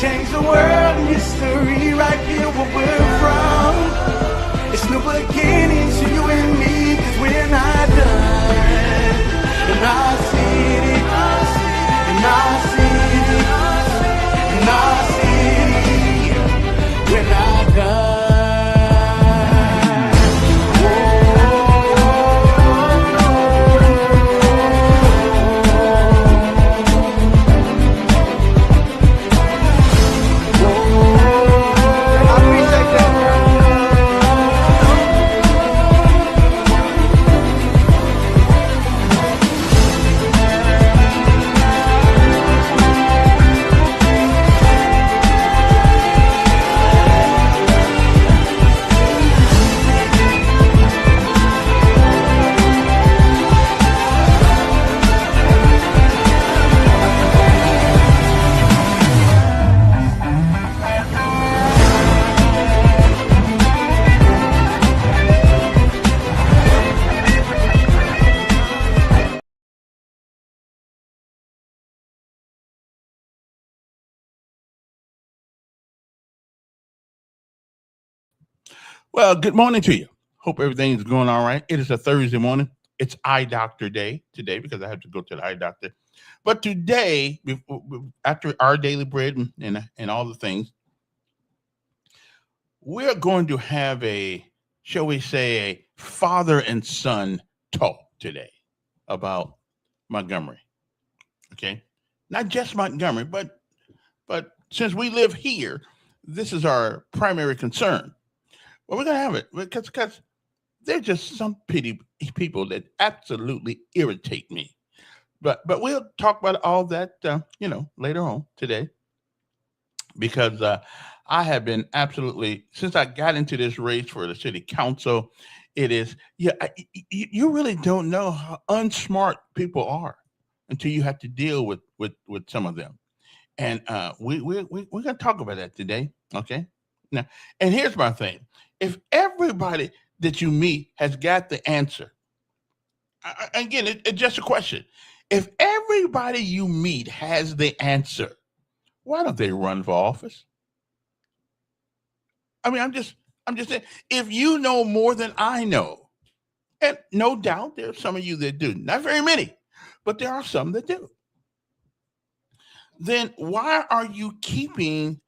change the world and history right here where we're from. It's new beginnings to you and me, cause we're not done. In our city, in our city, in our city, we're not done. Well, good morning to you. Hope everything's going all right. It is a Thursday morning. It's eye doctor day today because I have to go to the eye doctor. But today, after our daily bread and all the things, we're going to have a, shall we say, a father and son talk today about Montgomery. Okay, not just Montgomery, but since we live here, this is our primary concern. Well, we're gonna have it because there's just some pity people that absolutely irritate me. But we'll talk about all that later on today because I have been absolutely since I got into this race for the city council. It is you really don't know how unsmart people are until you have to deal with some of them, and we're gonna talk about that today. Okay, now and here's my thing: if everybody that you meet has got the answer, again, it's just a question. If everybody you meet has the answer, why don't they run for office? I mean, I'm just saying, if you know more than I know, and no doubt there are some of you that do, not very many, but there are some that do, then why are you keeping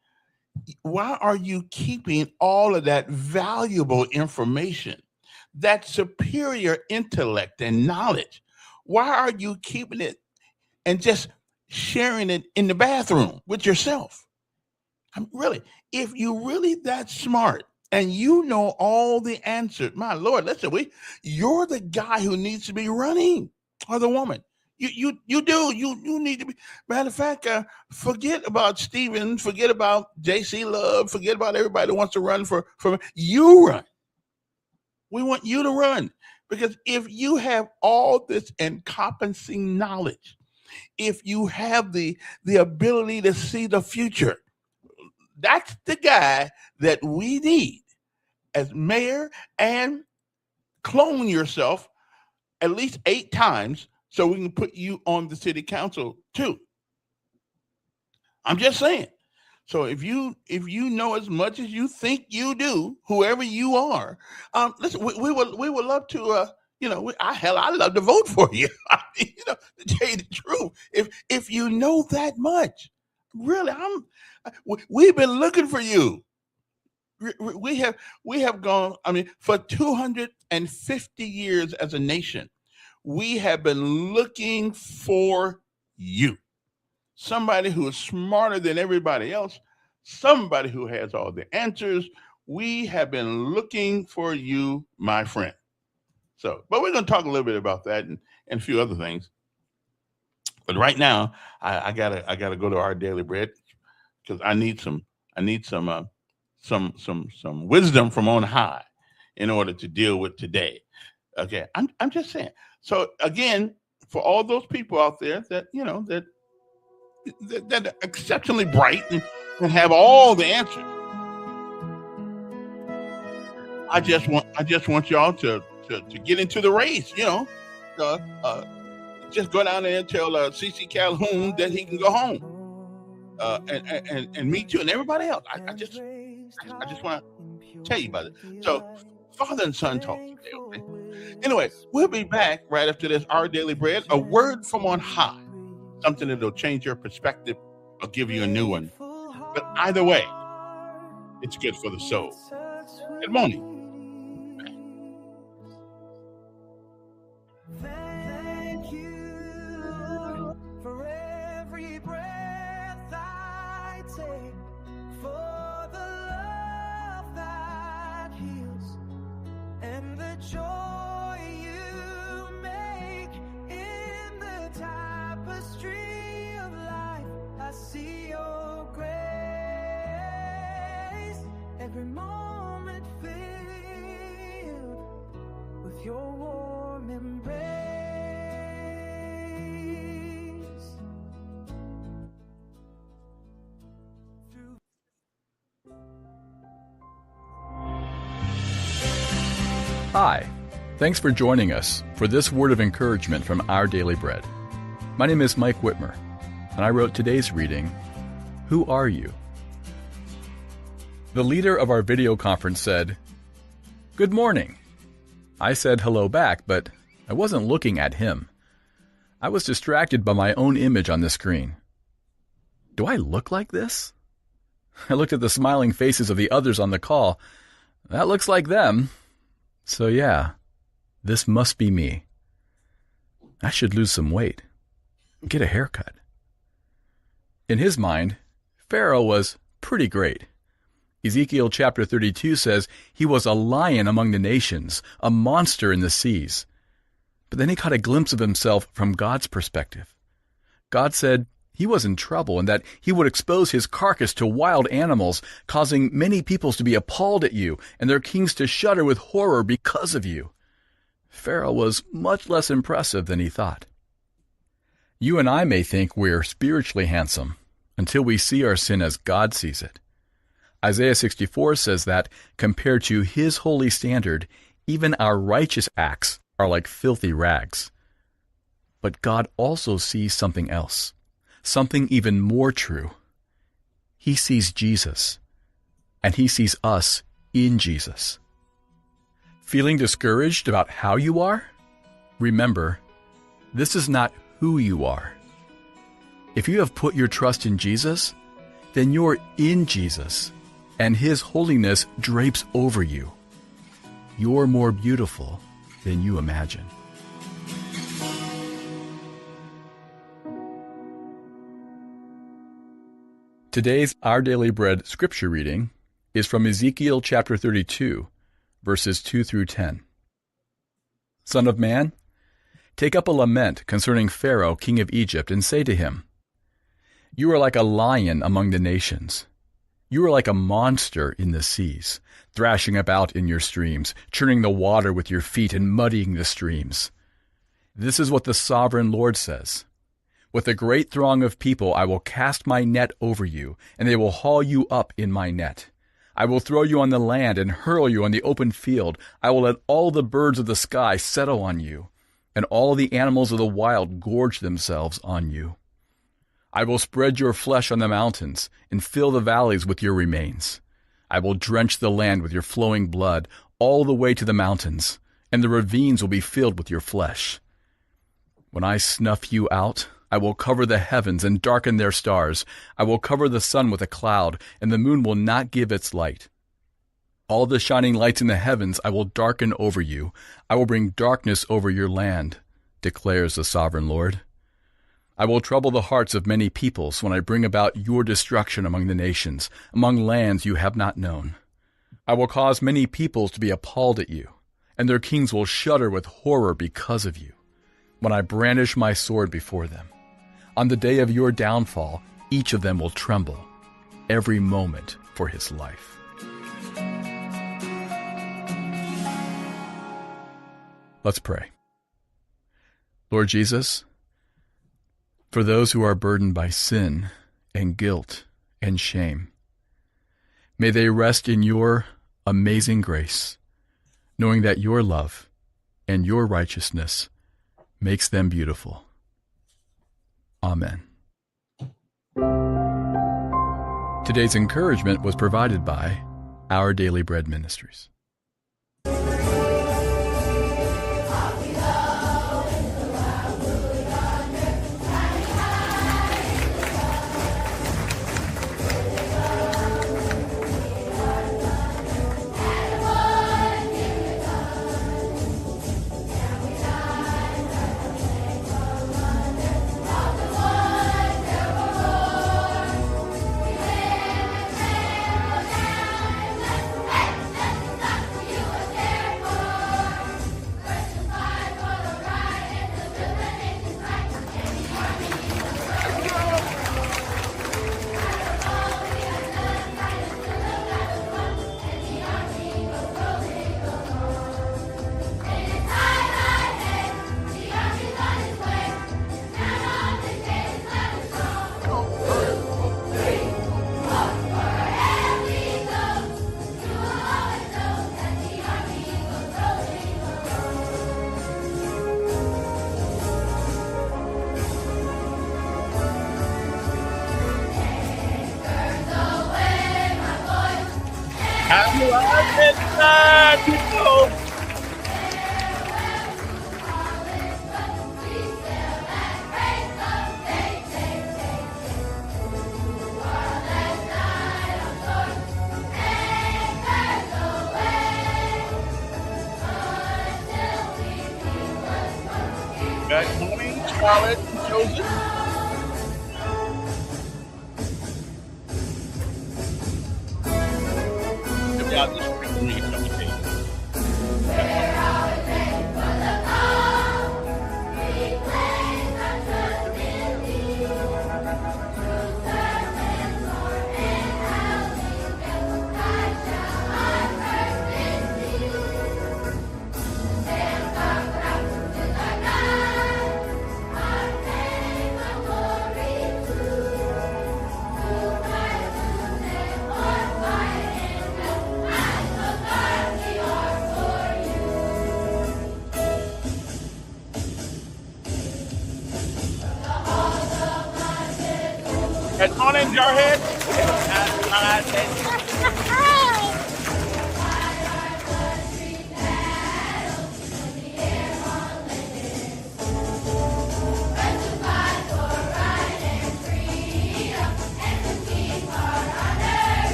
all of that valuable information, that superior intellect and knowledge? Why are you keeping it and just sharing it in the bathroom with yourself? Really, if you really that smart and you know all the answers, my Lord, listen, you're the guy who needs to be running, or the woman. You need to be. Matter of fact, forget about Steven, forget about J.C. Love, forget about everybody that wants to run for you. Run. We want you to run because if you have all this encompassing knowledge, if you have the ability to see the future, that's the guy that we need as mayor, and clone yourself at least 8 times so we can put you on the city council too. I'm just saying. So if you know as much as you think you do, whoever you are, listen, we would love to. I'd love to vote for you. I mean, to tell you the truth, if you know that much, really, we've been looking for you. We have gone. I mean, for 250 years as a nation, we have been looking for you. Somebody who is smarter than everybody else, somebody who has all the answers. We have been looking for you, my friend. So, but we're going to talk a little bit about that and a few other things. But right now, I gotta go to our daily bread because I need some wisdom from on high in order to deal with today. Okay, I'm just saying. So again, for all those people out there that that are exceptionally bright and have all the answers, I just want y'all to get into the race. Uh, just go down there and tell CC Calhoun that he can go home. and meet you and everybody else. I just want to tell you about it. So, Father and Son talk today. Okay. Anyway, we'll be back right after this. Our Daily Bread, a word from on high, something that'll change your perspective or give you a new one. But either way, it's good for the soul. Good morning. Thank you for every breath I take, for the love that heals, and the joy you make in the tapestry of life. I see your grace, every moment filled with your warm embrace. Hi, thanks for joining us for this word of encouragement from Our Daily Bread. My name is Mike Whitmer, and I wrote today's reading, Who Are You? The leader of our video conference said, Good morning. I said hello back, but I wasn't looking at him. I was distracted by my own image on the screen. Do I look like this? I looked at the smiling faces of the others on the call. That looks like them. So yeah, this must be me. I should lose some weight. Get a haircut. In his mind, Pharaoh was pretty great. Ezekiel chapter 32 says he was a lion among the nations, a monster in the seas. But then he caught a glimpse of himself from God's perspective. God said he was in trouble and that he would expose his carcass to wild animals, causing many peoples to be appalled at you and their kings to shudder with horror because of you. Pharaoh was much less impressive than he thought. You and I may think we're spiritually handsome until we see our sin as God sees it. Isaiah 64 says that, compared to his holy standard, even our righteous acts are like filthy rags. But God also sees something else. Something even more true. He sees Jesus, and he sees us in Jesus. Feeling discouraged about how you are? Remember, this is not who you are. If you have put your trust in Jesus, then you're in Jesus, and his holiness drapes over you. You're more beautiful than you imagine. Today's Our Daily Bread scripture reading is from Ezekiel chapter 32, verses 2 through 10. Son of man, take up a lament concerning Pharaoh, king of Egypt, and say to him, You are like a lion among the nations. You are like a monster in the seas, thrashing about in your streams, churning the water with your feet and muddying the streams. This is what the sovereign Lord says. With a great throng of people I will cast my net over you, and they will haul you up in my net. I will throw you on the land and hurl you on the open field. I will let all the birds of the sky settle on you, and all the animals of the wild gorge themselves on you. I will spread your flesh on the mountains and fill the valleys with your remains. I will drench the land with your flowing blood all the way to the mountains, and the ravines will be filled with your flesh. When I snuff you out, I will cover the heavens and darken their stars. I will cover the sun with a cloud, and the moon will not give its light. All the shining lights in the heavens I will darken over you. I will bring darkness over your land, declares the sovereign Lord. I will trouble the hearts of many peoples when I bring about your destruction among the nations, among lands you have not known. I will cause many peoples to be appalled at you, and their kings will shudder with horror because of you, when I brandish my sword before them. On the day of your downfall, each of them will tremble, every moment for his life. Let's pray. Lord Jesus, for those who are burdened by sin and guilt and shame, may they rest in your amazing grace, knowing that your love and your righteousness makes them beautiful. Amen. Today's encouragement was provided by Our Daily Bread Ministries. Good morning, Charlotte and Joseph. If y'all just bring me some tea. Good morning, Jarhead.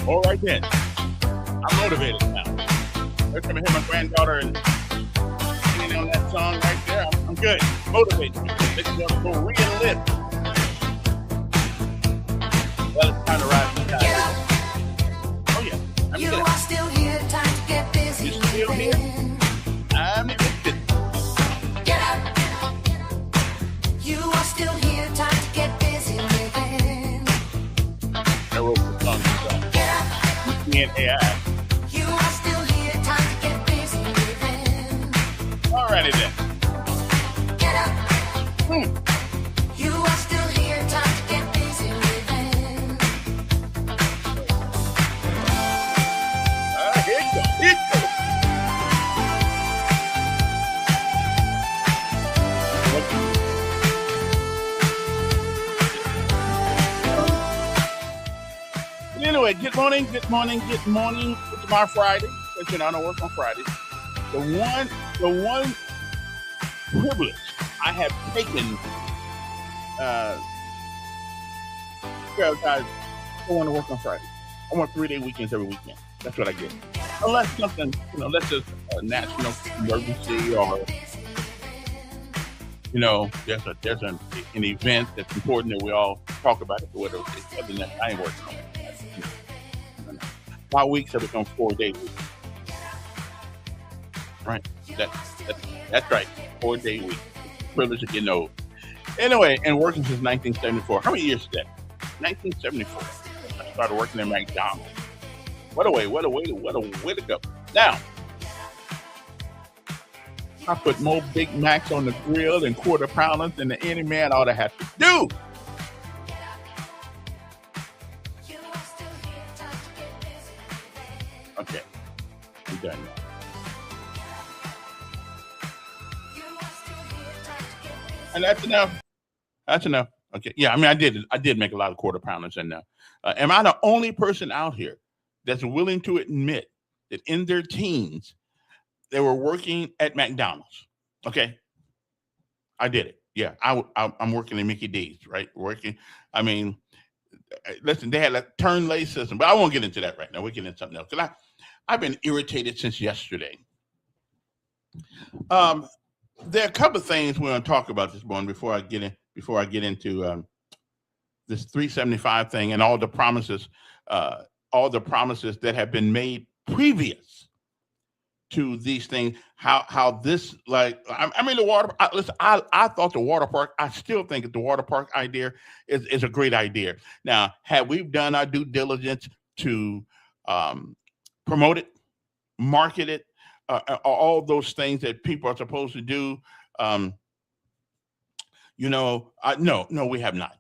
All right then. I'm motivated now. Every time I hear my granddaughter and singing on that song right there, I'm good. Motivated. Let's go re-live. Well, it's time to ride the tide. Oh yeah. I'm You good. are still here, time to get busy. You still here? I'm addicted. Get up. You are still here, time to get busy living. I wrote the song myself. Get up. Me and AI. You are still here, time to get busy living. Alrighty then. Get up. You are still here, time to get busy living. Here you go. Here you go. Anyway, good morning. It's tomorrow Friday. But you know, I don't work on Fridays. The one privilege I have taken I want to work on Friday. I want 3-day weekends every weekend. That's what I get. Unless something, unless it's a national emergency or, there's an event that's important that we all talk about it or whatever. Other than that, I ain't working on it. My weeks have become 4-day weeks. Right. That's right. 4-day week. Privilege of getting old. Anyway, and working since 1974. How many years is that? 1974. I started working at McDonald's. What a way to go. Now, I put more Big Macs on the grill and quarter pounders than any man ought to have to do. You are still here, time to get busy living. Okay, we done now. You are still here, time to get busy. And that's enough. That's enough. Okay. Yeah, I mean, I did make a lot of quarter pounders, and am I the only person out here that's willing to admit that in their teens they were working at McDonald's? Okay, I did it. Yeah, I'm working in Mickey D's, right? Working. I mean, listen, they had a turn lay system, but I won't get into that right now. We'll get into something else because I've been irritated since yesterday. There are a couple of things we're going to talk about this morning before I get into this 375 thing and all the promises that have been made previous to these things. How this, like, I mean, the water. Listen, I thought the water park. I still think that the water park idea is a great idea. Now, had we done our due diligence to promote it, market it, all those things that people are supposed to do. No, we have not.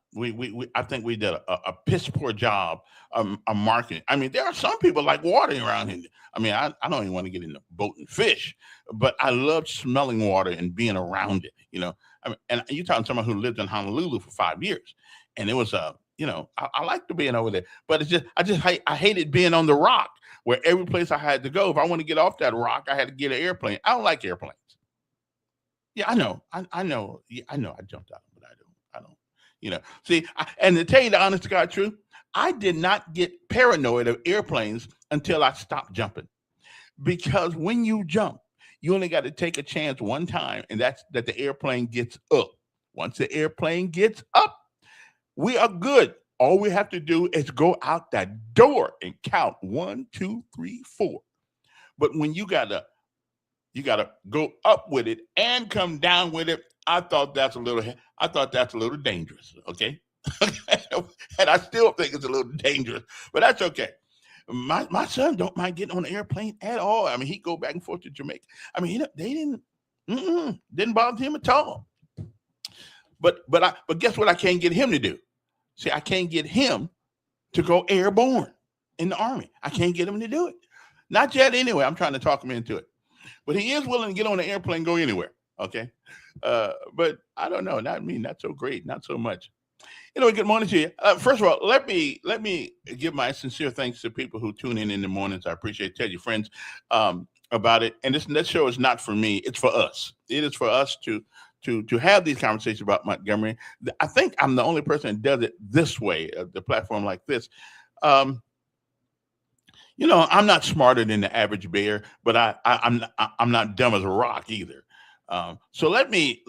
I think we did a piss poor job of marketing. I mean, there are some people like water around here. I mean, I don't even want to get into boat and fish, but I love smelling water and being around it. I mean, and you're talking to someone who lived in Honolulu for 5 years, and it was I like to being over there, but I hated being on the rock where every place I had to go. If I want to get off that rock, I had to get an airplane. I don't like airplanes. Yeah, I know. I know. Yeah, I know. I jumped out, but I don't. See, and to tell you the honest to God truth, I did not get paranoid of airplanes until I stopped jumping. Because when you jump, you only got to take a chance one time, and that's that the airplane gets up. Once the airplane gets up, we are good. All we have to do is go out that door and count 1, 2, 3, 4. But when you gotta go up with it and come down with it, I thought that's a little dangerous. Okay. And I still think it's a little dangerous, but that's okay. My son don't mind getting on an airplane at all. I mean, he go back and forth to Jamaica. I mean, they didn't bother him at all. But guess what? I can't get him to do. See, I can't get him to go airborne in the Army. I can't get him to do it. Not yet, anyway. I'm trying to talk him into it. But he is willing to get on an airplane, go anywhere. Okay. But I don't know. Not me. Not so great. Not so much. Anyway, good morning to you. First of all, let me give my sincere thanks to people who tune in the mornings. I appreciate it. Tell your friends about it. And this show is not for me. It's for us. It is for us to have these conversations about Montgomery. I think I'm the only person that does it this way, the platform like this. I'm not smarter than the average bear, but I'm not dumb as a rock either. So let me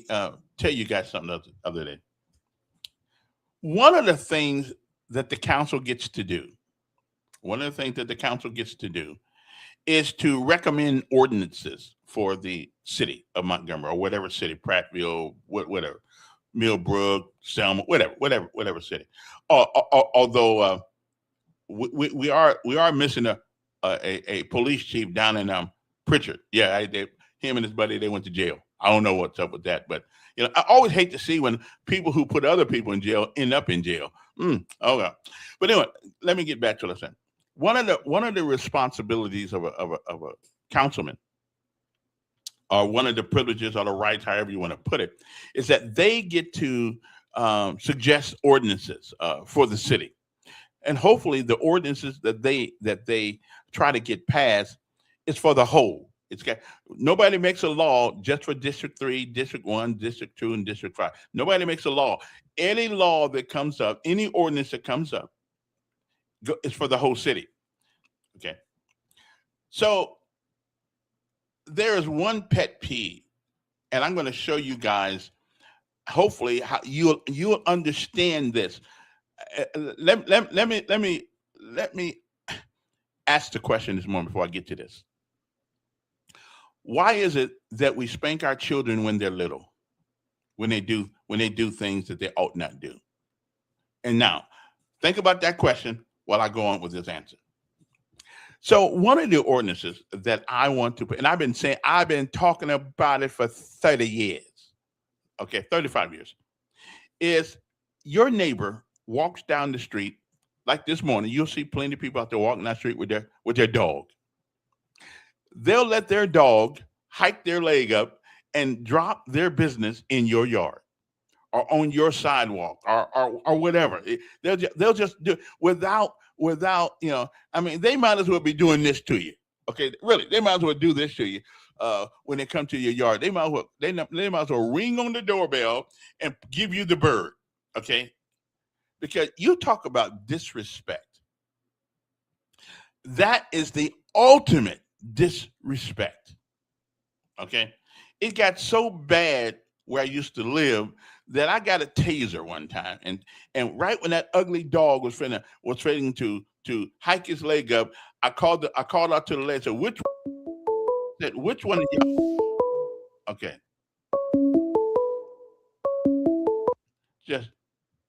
tell you guys something the other day. One of the things that the council gets to do is to recommend ordinances for the city of Montgomery or whatever city, Prattville, whatever, Millbrook, Selma, whatever city. Although we are missing a police chief down in Pritchard. Yeah, him and his buddy, they went to jail. I don't know what's up with that, but I always hate to see when people who put other people in jail end up in jail. Okay, but anyway, let me get back to what I'm saying. One of the responsibilities of a councilman, or one of the privileges or the rights, however you want to put it, is that they get to suggest ordinances for the city, and hopefully the ordinances that they try to get passed is for the whole. Nobody makes a law just for District 3, District 1, District 2, and District 5. Nobody makes a law. Any law that comes up, any ordinance that comes up, is for the whole city. Okay. So there is one pet peeve, and I'm going to show you guys, hopefully, how you'll understand this. Let me ask the question this morning before I get to this. Why is it that we spank our children when they're little, when they do things that they ought not do? And now, think about that question while I go on with this answer. So one of the ordinances that I want to put, and I've been talking about it for 30 years, okay, 35 years, is your neighbor walks down the street like this morning. You'll see plenty of people out there walking down the street with their dog. They'll let their dog hike their leg up and drop their business in your yard or on your sidewalk or whatever. They'll just do without I mean, they might as well be doing this to you. Okay, really, they might as well do this to you when they come to your yard. They might as well ring on the doorbell and give you the bird. Okay, because you talk about disrespect. That is the ultimate disrespect. Okay, it got so bad where I used to live that I got a taser one time, and right when that ugly dog was fitting to hike his leg up, I called out to the lady. Said, which one of you? Okay,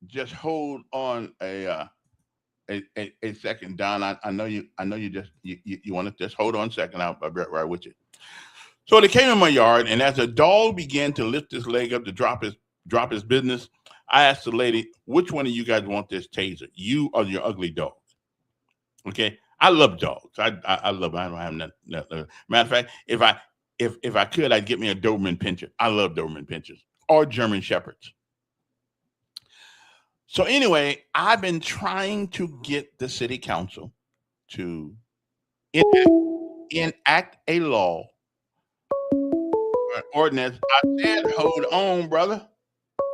just hold on a second, Don. I know you just you want to just hold on a second. I'll be right with you. So they came in my yard, and as the dog began to lift his leg up to drop his business, I asked the lady, which one of you guys want this taser? You or your ugly dog? Okay. I love dogs. I love them. I don't have nothing. Matter of fact, if I could, I'd get me a Doberman Pinscher. I love Doberman Pinschers or German Shepherds. So anyway, I've been trying to get the city council to enact a law, an ordinance. I said, hold on, brother.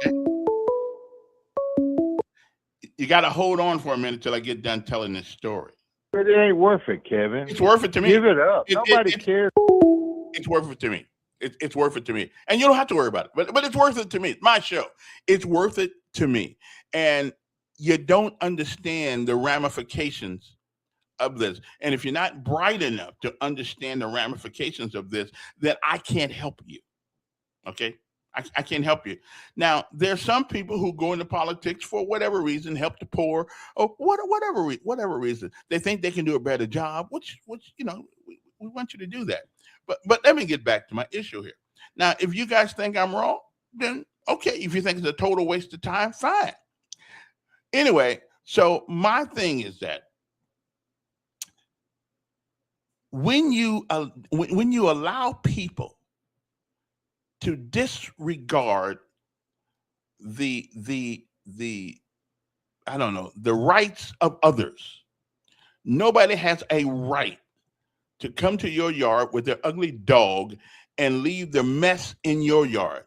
Okay. You got to hold on for a minute till I get done telling this story. But it ain't worth it, Kevin. It's worth it to me. Give it up. Nobody cares. It's worth it to me. It's worth it to me. And you don't have to worry about it. But it's worth it to me. It's my show. It's worth it to me. And you don't understand the ramifications of this. And if you're not bright enough to understand the ramifications of this, then I can't help you. Okay? I can't help you. Now, there's some people who go into politics for whatever reason, help the poor, or whatever reason. They think they can do a better job, which we want you to do that. But let me get back to my issue here. Now, if you guys think I'm wrong, then okay. If you think it's a total waste of time, fine. Anyway, so my thing is that when you allow people to disregard the rights of others, nobody has a right to come to your yard with their ugly dog and leave the mess in your yard.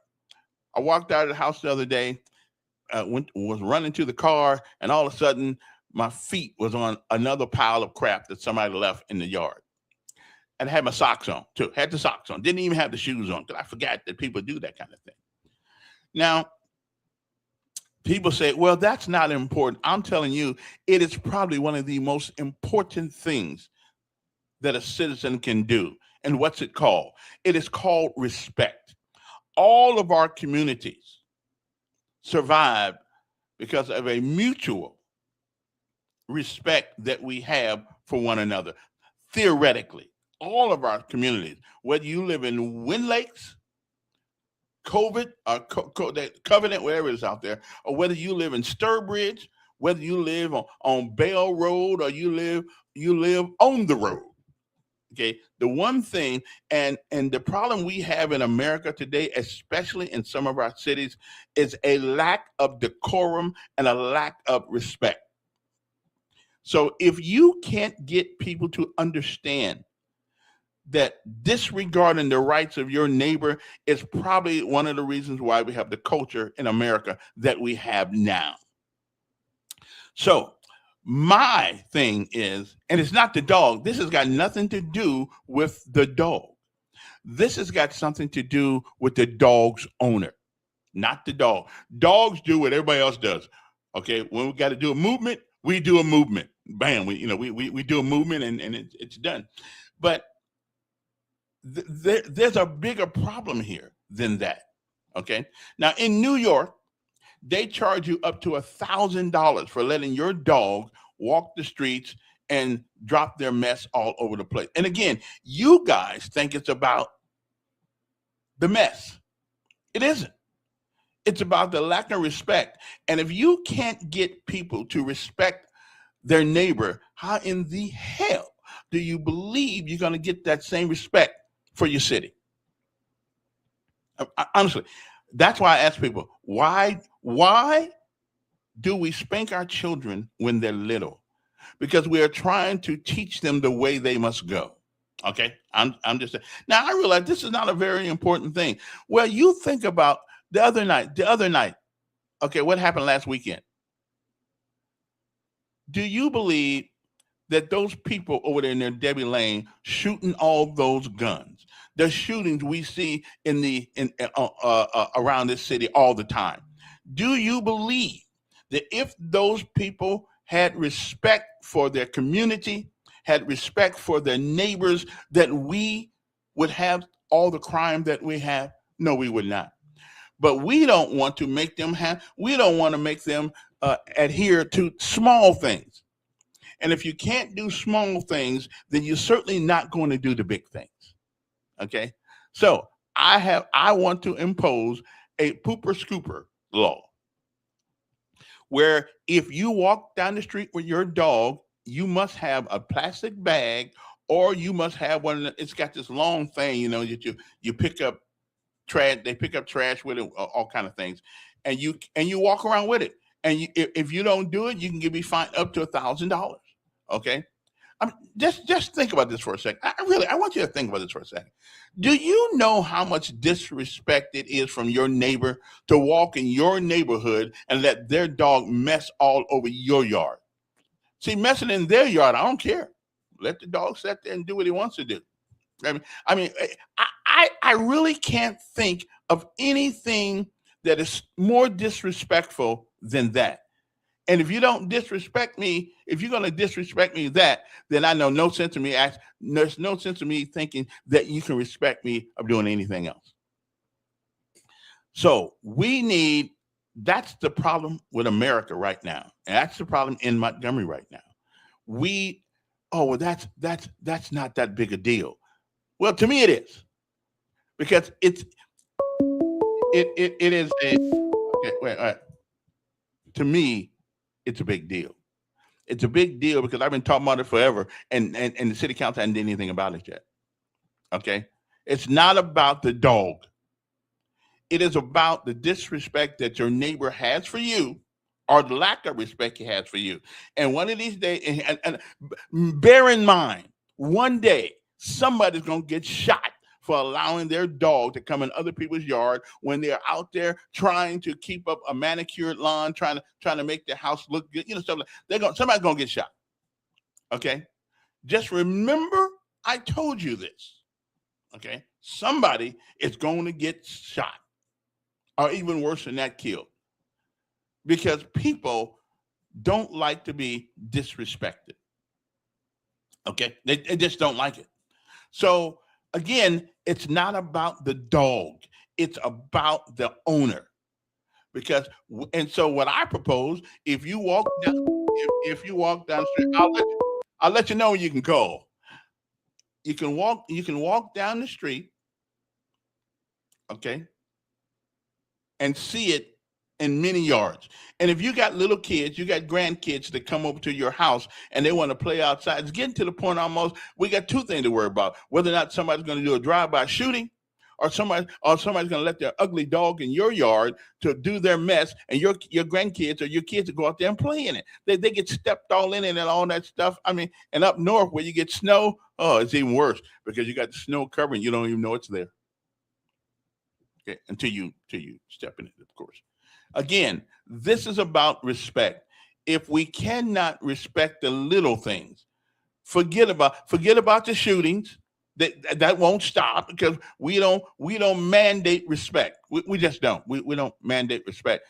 I walked out of the house the other day, was running to the car, and all of a sudden my feet was on another pile of crap that somebody left in the yard. And I had my socks on too. Had the socks on. Didn't even have the shoes on because I forgot that people do that kind of thing. Now, people say, well, that's not important. I'm telling you, it is probably one of the most important things that a citizen can do. And what's it called? It is called respect. All of our communities survive because of a mutual respect that we have for one another. Theoretically, all of our communities, whether you live in Wind Lakes, Covenant, wherever it is out there, or whether you live in Sturbridge, whether you live on Bell Road, or you live on the road. Okay, the one thing, and the problem we have in America today, especially in some of our cities, is a lack of decorum and a lack of respect. So if you can't get people to understand that disregarding the rights of your neighbor is probably one of the reasons why we have the culture in America that we have now. So my thing is, and it's not the dog. This has got nothing to do with the dog. This has got something to do with the dog's owner, not the dog. Dogs do what everybody else does. Okay, when we got to do a movement, we do a movement. Bam, we do a movement and it's done. But there's a bigger problem here than that. Okay, now in New York, they charge you up to $1,000 for letting your dog walk the streets and drop their mess all over the place. And again, you guys think it's about the mess. It isn't. It's about the lack of respect. And if you can't get people to respect their neighbor, how in the hell do you believe you're going to get that same respect for your city? Honestly, that's why I ask people, why do we spank our children when they're little? Because we are trying to teach them the way they must go. Okay, I'm just saying. Now I realize this is not a very important thing. Well, you think about the other night. Okay, what happened last weekend? Do you believe that those people over there near Debbie Lane shooting all those guns, the shootings we see around this city all the time? Do you believe that if those people had respect for their community, had respect for their neighbors, that we would have all the crime that we have? No, we would not. But we don't want to make them adhere to small things. And if you can't do small things, then you're certainly not going to do the big things. Okay? So I want to impose a pooper scooper law, where if you walk down the street with your dog, you must have a plastic bag, or you must have one. It's got this long thing, that you pick up trash. They pick up trash with it, all kind of things, and you walk around with it. And if you don't do it, you can be fined up to $1,000. Okay, just think about this for a second. I want you to think about this for a second. Do you know how much disrespect it is from your neighbor to walk in your neighborhood and let their dog mess all over your yard? See, messing in their yard, I don't care. Let the dog sit there and do what he wants to do. I really can't think of anything that is more disrespectful than that. And if you don't disrespect me, if you're going to disrespect me then I know no sense of me. There's no sense of me thinking that you can respect me of doing anything else. So that's the problem with America right now. And that's the problem in Montgomery right now. That's not that big a deal. Well, to me it is. Because it is to me, it's a big deal. It's a big deal because I've been talking about it forever, and the city council hasn't done anything about it yet. Okay? It's not about the dog. It is about the disrespect that your neighbor has for you, or the lack of respect he has for you. And one of these days, and bear in mind, one day somebody's going to get shot for allowing their dog to come in other people's yard when they're out there trying to keep up a manicured lawn, trying to make their house look good, stuff like somebody's gonna get shot. Okay, just remember I told you this. Okay, somebody is going to get shot, or even worse than that, killed, because people don't like to be disrespected. Okay, they just don't like it. So again, it's not about the dog. It's about the owner. So what I propose, if you walk down the street, I'll let you know when you can call. You can walk down the street, okay, and see it in many yards. And if you got little kids, you got grandkids that come over to your house and they want to play outside, it's getting to the point almost we got two things to worry about: whether or not somebody's going to do a drive-by shooting, or somebody's going to let their ugly dog in your yard to do their mess, and your grandkids or your kids to go out there and play in it. They get stepped all in it and all that stuff. And up north where you get snow, it's even worse because you got the snow covering, you don't even know it's there. Okay, until you step in it, of course. Again, this is about respect. If we cannot respect the little things, forget about the shootings. That won't stop because we don't mandate respect. We just don't. We don't mandate respect.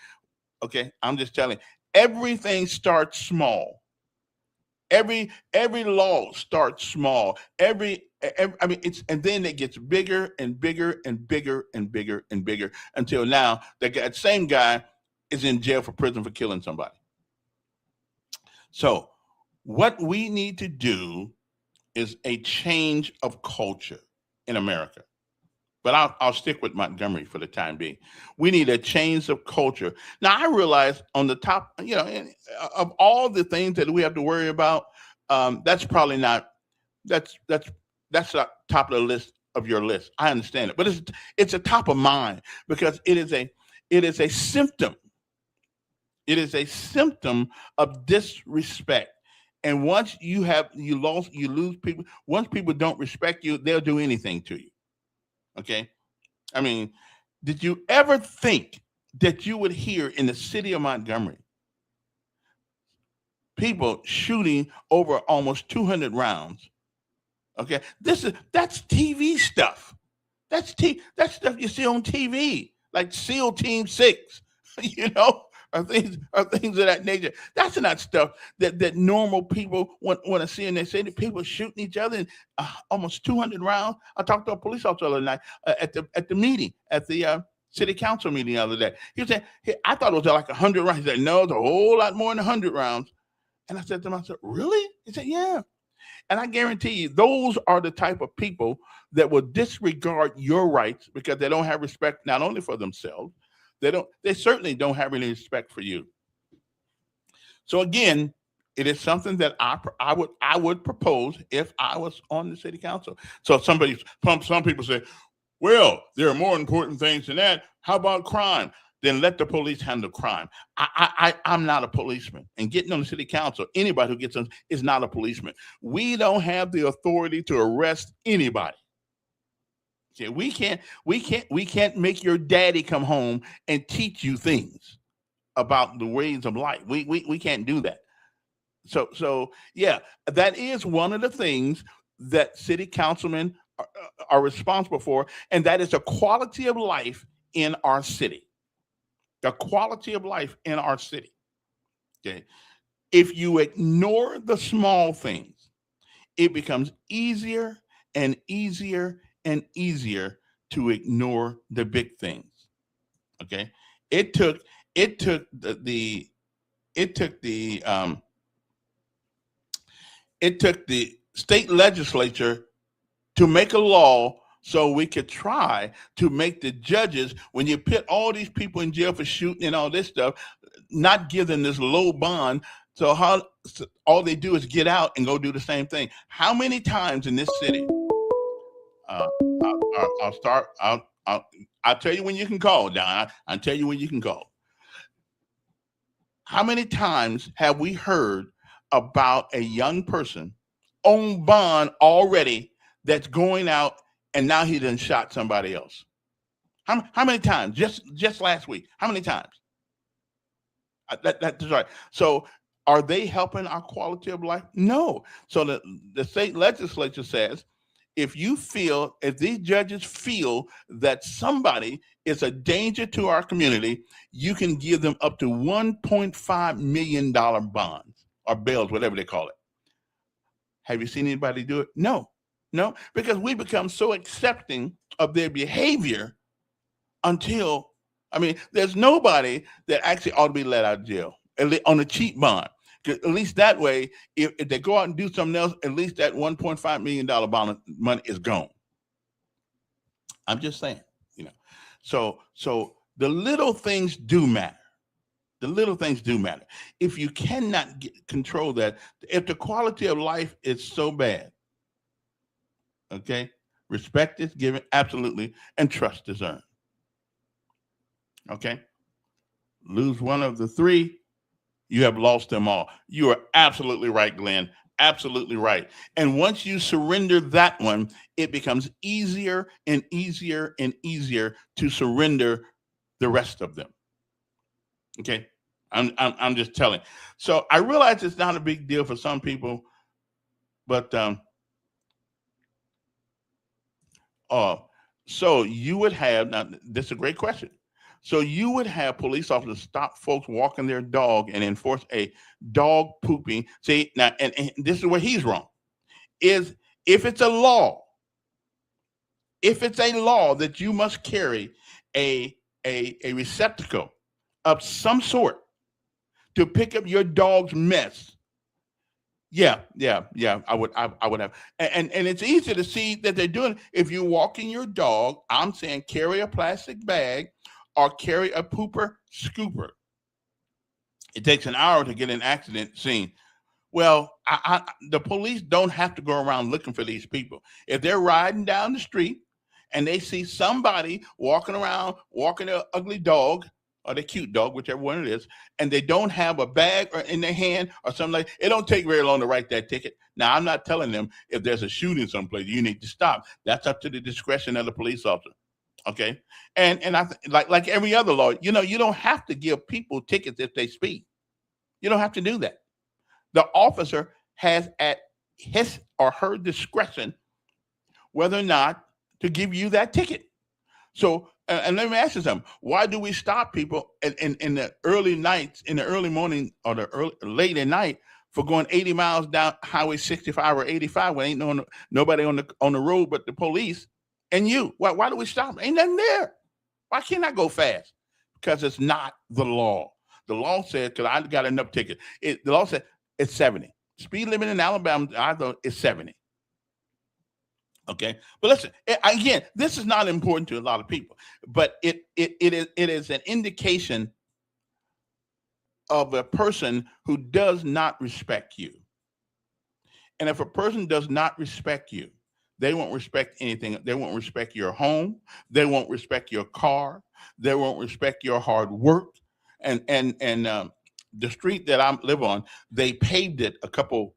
Okay, I'm just telling you, everything starts small. Every law starts small. And then it gets bigger and bigger and bigger and bigger and bigger until now that same guy is in jail for killing somebody. So What we need to do is a change of culture in America. But I'll stick with Montgomery for the time being. We need a change of culture. Now, I realize on the top, of all the things that we have to worry about, that's probably not that's not top of the list of your list. I understand it, but it's a top of mind because it is a symptom. It is a symptom of disrespect. And once you lose people. Once people don't respect you, they'll do anything to you. Okay. I mean, did you ever think that you would hear in the city of Montgomery people shooting over almost 200 rounds? Okay. That's TV stuff. That's stuff you see on TV, like SEAL Team 6, or things of that nature. That's not stuff that normal people want to see. And they say that people shooting each other in almost 200 rounds. I talked to a police officer the other night at the meeting, at the city council meeting the other day. He said, I thought it was like 100 rounds. He said, no, it's a whole lot more than 100 rounds. And I said to him, really? He said, yeah. And I guarantee you, those are the type of people that will disregard your rights because they don't have respect not only for themselves, they certainly don't have any respect for you. So again, it is something that I would propose if I was on the city council. So some people say, well, there are more important things than that. How about crime? Then let the police handle crime. I'm not a policeman. And getting on the city council, anybody who gets on is not a policeman. We don't have the authority to arrest anybody. Okay, we can't make your daddy come home and teach you things about the ways of life. We can't do that. So yeah, that is one of the things that city councilmen are responsible for, and that is the quality of life in our city. The quality of life in our city. Okay. If you ignore the small things, it becomes easier and easier and easier to ignore the big things. Okay. It took the state legislature to make a law so we could try to make the judges, when you put all these people in jail for shooting and all this stuff, not give them this low bond. So all they do is get out and go do the same thing. How many times in this city? I'll tell you when you can call, Don. I'll tell you when you can call. How many times have we heard about a young person on bond already that's going out and now he done shot somebody else? How many times? Just last week. How many times? That's right. So are they helping our quality of life? No. So the state legislature says, if these judges feel that somebody is a danger to our community, you can give them up to $1.5 million bonds or bails, whatever they call it. Have you seen anybody do it? No, because we become so accepting of their behavior there's nobody that actually ought to be let out of jail on a cheap bond. At least that way, if they go out and do something else, at least that $1.5 million bond money is gone. I'm just saying, So the little things do matter. The little things do matter. If you cannot control that, if the quality of life is so bad, okay, respect is given, absolutely, and trust is earned. Okay? Lose one of the three, you have lost them all. You are absolutely right, Glenn. Absolutely right. And once you surrender that one, it becomes easier and easier and easier to surrender the rest of them. Okay? I'm just telling. So I realize it's not a big deal for some people, but so you would have, now this is a great question. So you would have police officers stop folks walking their dog and enforce a dog pooping. See, now, and this is where he's wrong, is if it's a law that you must carry a receptacle of some sort to pick up your dog's mess, Yeah, yeah, yeah. I would have, and it's easy to see that they're doing it. If you're walking your dog, I'm saying carry a plastic bag or carry a pooper scooper. It takes an hour to get an accident scene. Well, the police don't have to go around looking for these people. If they're riding down the street and they see somebody walking around walking an ugly dog or the cute dog, whichever one it is, and they don't have a bag or in their hand or something like it don't take very long to write that ticket. Now, I'm not telling them if there's a shooting someplace, you need to stop. That's up to the discretion of the police officer. Okay. And like every other law, you don't have to give people tickets if they speed. You don't have to do that. The officer has at his or her discretion whether or not to give you that ticket. So, and let me ask you something. Why do we stop people in the early nights, in the early morning or the late at night for going 80 miles down Highway 65 or 85 when ain't nobody on the road but the police and you? Why do we stop? Ain't nothing there. Why can't I go fast? Because it's not the law. The law said, because I got enough tickets. The law said it's 70. Speed limit in Alabama, I thought it's 70. Okay, but listen, again, this is not important to a lot of people, but it is an indication of a person who does not respect you. And if a person does not respect you, they won't respect anything. They won't respect your home. They won't respect your car. They won't respect your hard work. And the street that I live on, they paved it a couple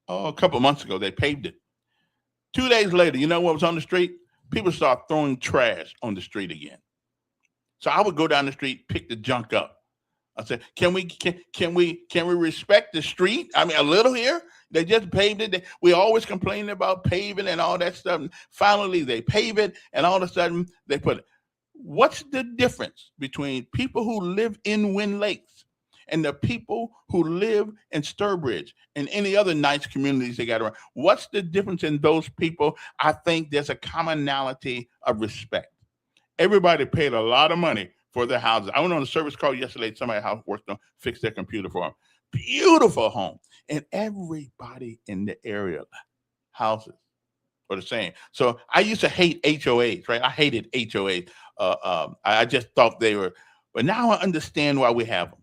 months ago. They paved it. 2 days later, you know what was on the street? People start throwing trash on the street again. So I would go down the street, pick the junk up. I said, can we respect the street? I mean, a little here. They just paved it. We always complain about paving and all that stuff. And finally, they pave it, and all of a sudden, they put it. What's the difference between people who live in Wind Lakes and the people who live in Sturbridge and any other nice communities they got around? What's the difference in those people? I think there's a commonality of respect. Everybody paid a lot of money for their houses. I went on a service call yesterday. Somebody house worked on fix their computer for them. Beautiful home, and everybody in the area houses are the same. So I used to hate HOAs, right? I hated HOAs. I just thought they were, but now I understand why we have them.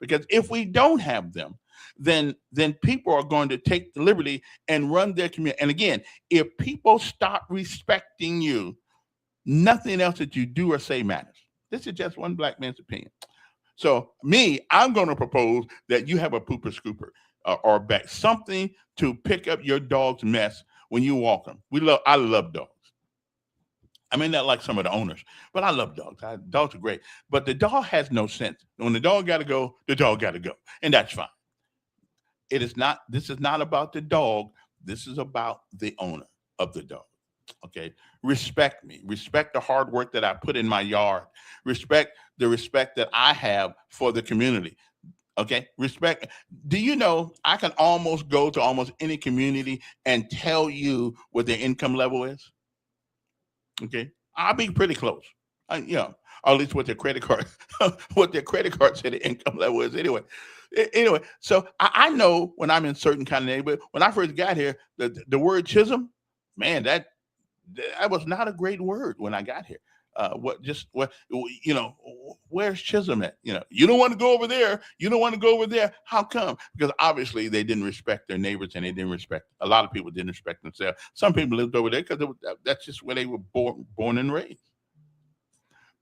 Because if we don't have them, then people are going to take the liberty and run their community. And again, if people stop respecting you, nothing else that you do or say matters. This is just one black man's opinion. So I'm going to propose that you have a pooper scooper or back something to pick up your dog's mess when you walk them. I love dogs. I may not like some of the owners, but I love dogs. Dogs are great. But the dog has no sense. When the dog got to go, the dog got to go. And that's fine. This is not about the dog. This is about the owner of the dog. Okay. Respect me. Respect the hard work that I put in my yard. Respect the respect that I have for the community. Okay. Respect. Do you know I can almost go to almost any community and tell you what their income level is? Okay. I'll be pretty close. Or at least what their credit card, said the income level is anyway. Anyway, so I know when I'm in certain kind of neighborhood, when I first got here, the word Chisholm, man, that was not a great word when I got here. Where's Chisholm at? You don't want to go over there. You don't want to go over there. How come? Because obviously they didn't respect their neighbors, and a lot of people didn't respect themselves. Some people lived over there because that's just where they were born and raised.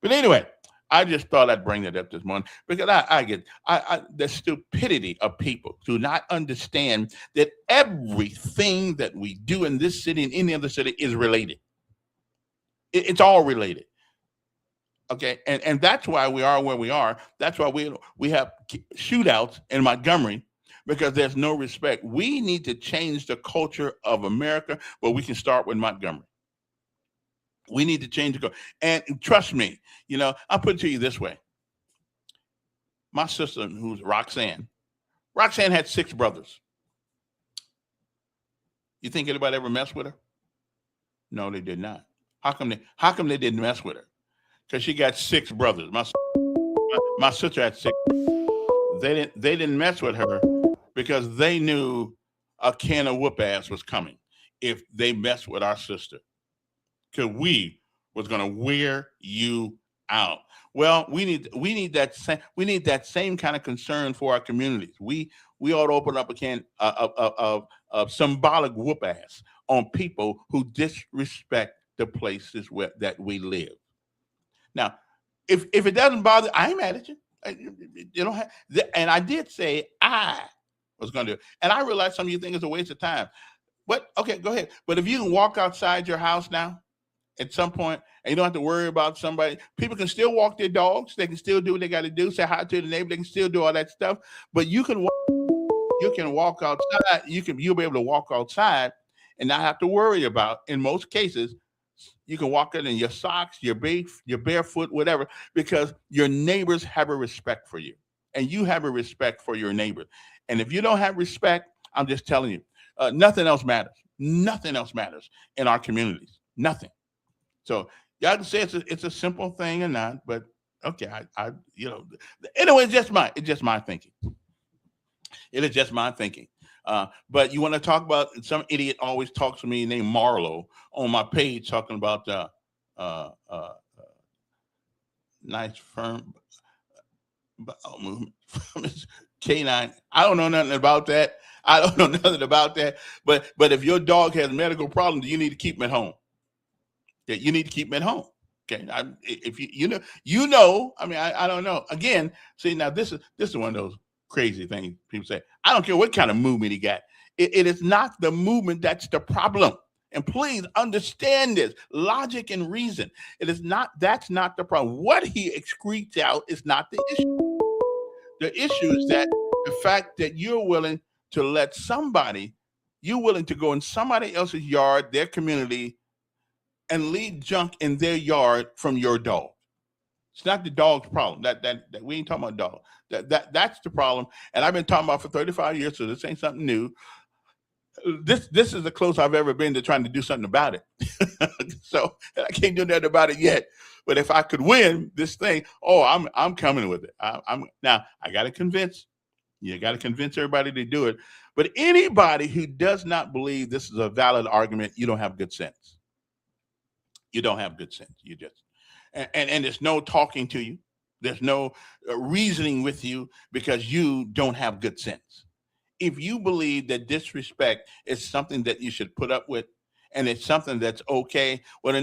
But anyway, I just thought I'd bring that up this morning because I get the stupidity of people to not understand that everything that we do in this city and any other city is related. It's all related. Okay, and that's why we are where we are. That's why we have shootouts in Montgomery, because there's no respect. We need to change the culture of America, but we can start with Montgomery. We need to change the culture. And trust me, I'll put it to you this way. My sister, who's Roxanne had 6 brothers. You think anybody ever messed with her? No, they did not. How come they didn't mess with her? Because she got 6 brothers. My sister had 6. They didn't mess with her because they knew a can of whoop ass was coming if they messed with our sister. Because we was gonna wear you out. Well, we need that same kind of concern for our communities. We ought to open up a can of symbolic whoop ass on people who disrespect the places that we live. Now, if it doesn't bother, I ain't mad at you. You don't have, and I did say I was going to do it. And I realize some of you think it's a waste of time. But okay, go ahead. But if you can walk outside your house now at some point, and you don't have to worry about somebody, people can still walk their dogs. They can still do what they got to do. Say hi to the neighbor. They can still do all that stuff. But you can walk outside. You'll be able to walk outside and not have to worry about. In most cases, you can walk in your socks, your barefoot, whatever, because your neighbors have a respect for you, and you have a respect for your neighbor. And if you don't have respect, I'm just telling you, nothing else matters. Nothing else matters in our communities. Nothing. So y'all can say it's a simple thing or not, but okay, anyway, it's just my thinking. It is just my thinking. But you want to talk about, some idiot always talks to me named Marlo on my page talking about nice firm movement from his canine. I don't know nothing about that. But if your dog has medical problems, you need to keep him at home. Yeah, you need to keep him at home. Okay. If you know, I mean, I don't know. Again, see, now this is one of those crazy things people say. I don't care what kind of movement he got. It is not the movement that's the problem. And please understand this. Logic and reason. That's not the problem. What he excretes out is not the issue. The issue is that the fact that you're willing to go in somebody else's yard, their community, and leave junk in their yard from your dog. It's not the dog's problem. That we ain't talking about dog. That's the problem. And I've been talking about for 35 years, so this ain't something new. This is the close I've ever been to trying to do something about it. So I can't do nothing about it yet. But if I could win this thing, I'm coming with it. Now I got to convince. You got to convince everybody to do it. But anybody who does not believe this is a valid argument, you don't have good sense. You don't have good sense. You just and there's no talking to you. There's no reasoning with you because you don't have good sense. If you believe that disrespect is something that you should put up with and it's something that's okay, well,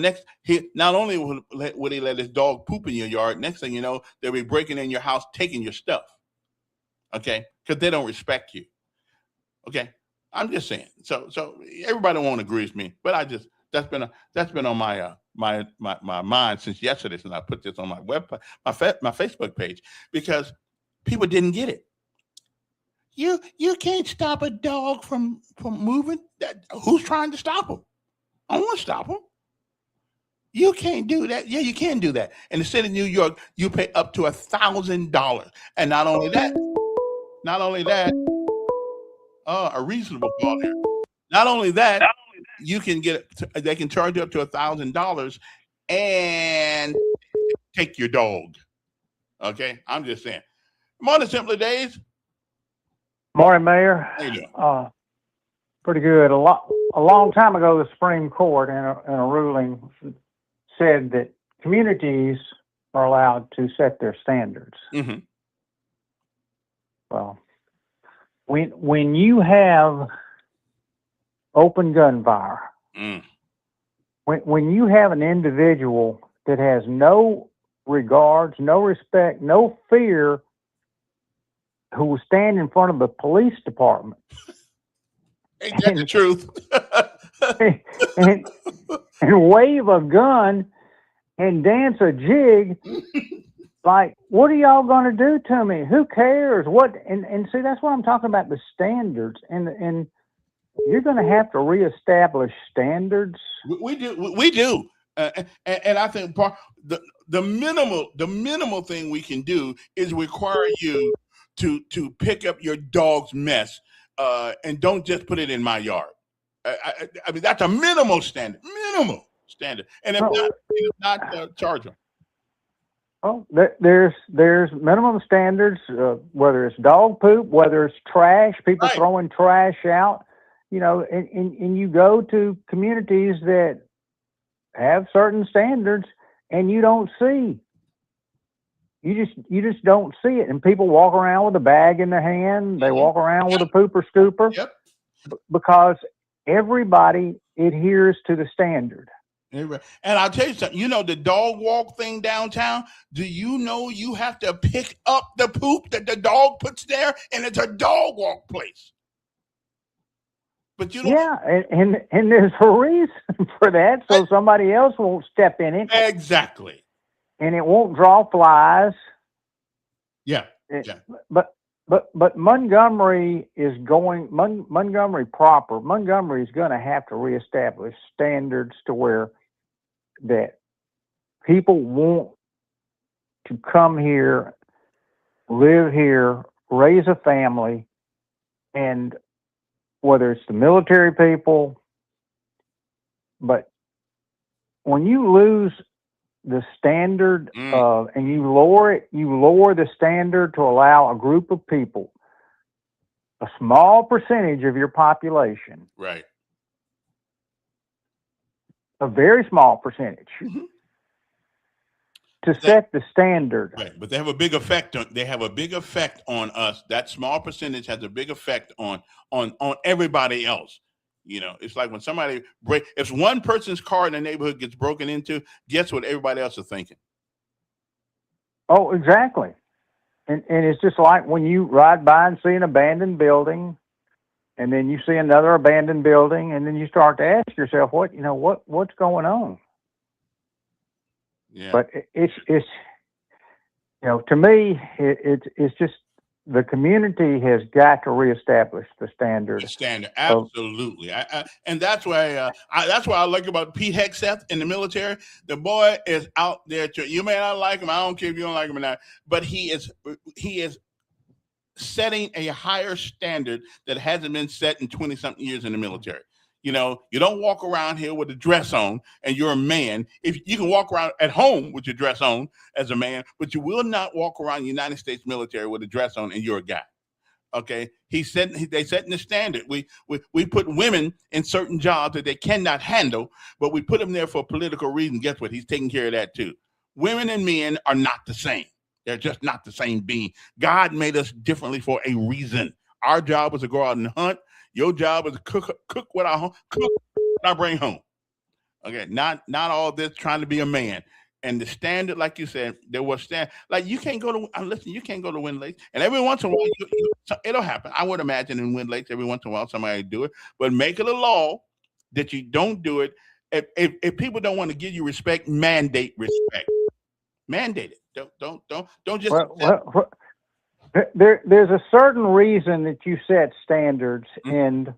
not only would he let his dog poop in your yard, next thing you know, they'll be breaking in your house, taking your stuff. Okay? Because they don't respect you. Okay? I'm just saying. So everybody won't agree with me, but that's been on my mind since yesterday, since I put this on my website, my Facebook page, because people didn't get it. You can't stop a dog from moving. Who's trying to stop him? I don't want to stop him. You can't do that. Yeah, you can do that. In the city of New York, you pay up to $1,000, and not only that, a reasonable call here. Not only that, you can they can charge you up to $1,000 and take your dog. Okay, I'm just saying. Morning, Simply Days. Morning, Mayor. How you doing? Pretty good. A long time ago, the Supreme Court in a ruling said that communities are allowed to set their standards. Mm-hmm. Well, when you have open gunfire, when you have an individual that has no regards, no respect, no fear, who will stand in front of the police department, ain't that the truth? and wave a gun and dance a jig, like, what are y'all going to do to me? Who cares? What? And see, that's what I'm talking about, the standards, and you're going to have to reestablish standards. We do. And I think the minimal thing we can do is require you to pick up your dog's mess and don't just put it in my yard. I mean, that's a minimal standard. And if not, charge them. Oh, there's minimum standards, whether it's dog poop, whether it's trash, people Right. throwing trash out, and you go to communities that have certain standards, and you don't see. You just don't see it, and people walk around with a bag in their hand. They Mhm. walk around with a Yep. pooper scooper Yep. because everybody adheres to the standard. And I'll tell you something. You know the dog walk thing downtown. Do you know you have to pick up the poop that the dog puts there, and it's a dog walk place? But you don't. Yeah, and there's a reason for that, so somebody else won't step in it, Exactly. and it won't draw flies. Yeah. It- Yeah. But Montgomery is Montgomery proper. Montgomery is going to have to reestablish standards to where that people want to come here, live here, raise a family, and whether it's the military people, but when you lose the standard and you lower the standard to allow a group of people, a small percentage of your population, Right. a very small percentage, Mhm. to set the standard. Right. But they have a big effect on us. That small percentage has a big effect on everybody else. It's like when somebody if one person's car in the neighborhood gets broken into, guess what everybody else is thinking? Oh, exactly. And it's just like when you ride by and see an abandoned building, and then you see another abandoned building, and then you start to ask yourself, what's going on? Yeah. But it's to me, it's just the community has got to reestablish the standard. The standard, absolutely. And that's why I like about Pete Hegseth in the military. The boy is out there. You may not like him. I don't care if you don't like him or not. But he is setting a higher standard that hasn't been set in 20-something years in the military. You don't walk around here with a dress on and you're a man. If you can walk around at home with your dress on as a man, but you will not walk around the United States military with a dress on and you're a guy. Okay, they set the standard. We put women in certain jobs that they cannot handle, but we put them there for a political reason. Guess what? He's taking care of that too. Women and men are not the same. They're just not the same being. God made us differently for a reason. Our job was to go out and hunt. Your job is to cook what I bring home. Okay, not all this trying to be a man. And the standard, like you said, there was like you can't go to listen. You can't go to Wind Lakes, and every once in a while it'll happen. I would imagine in Wind Lakes every once in a while somebody do it, but make it a law that you don't do it. If people don't want to give you respect, mandate respect. Mandate it. Don't just. There's a certain reason that you set standards, and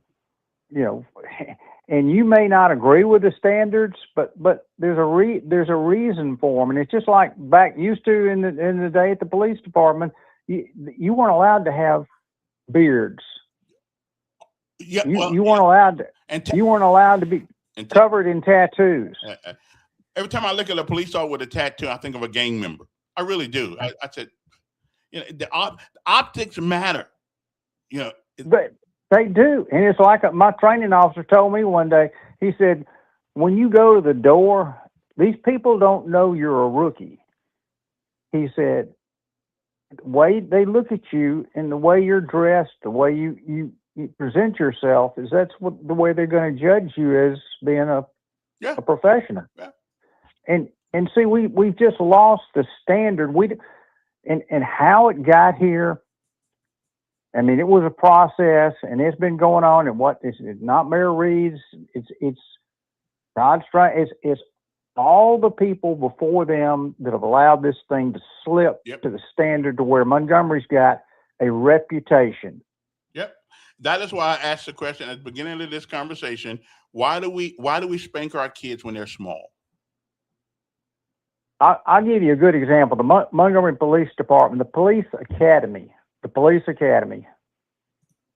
and you may not agree with the standards, but there's a reason for them, and it's just like back used to in the day at the police department, you weren't allowed to have beards. Yeah, you weren't allowed to. You weren't allowed to be covered in tattoos. Every time I look at a police officer with a tattoo, I think of a gang member. I really do. I said, the optics matter. But they do. And it's like my training officer told me one day, he said, when you go to the door, these people don't know you're a rookie. He said, the way they look at you and the way you're dressed, the way you present yourself, that's the way they're going to judge you as being a professional. Yeah. And see, we've just lost the standard. And how it got here, I mean, it was a process, and it's been going on. And it's not Mayor Reed's. It's God's right. It's all the people before them that have allowed this thing to slip to the standard to where Montgomery's got a reputation. Yep. That is why I asked the question at the beginning of this conversation: why do we spank our kids when they're small? I'll give you a good example. The Montgomery Police Department, the police academy,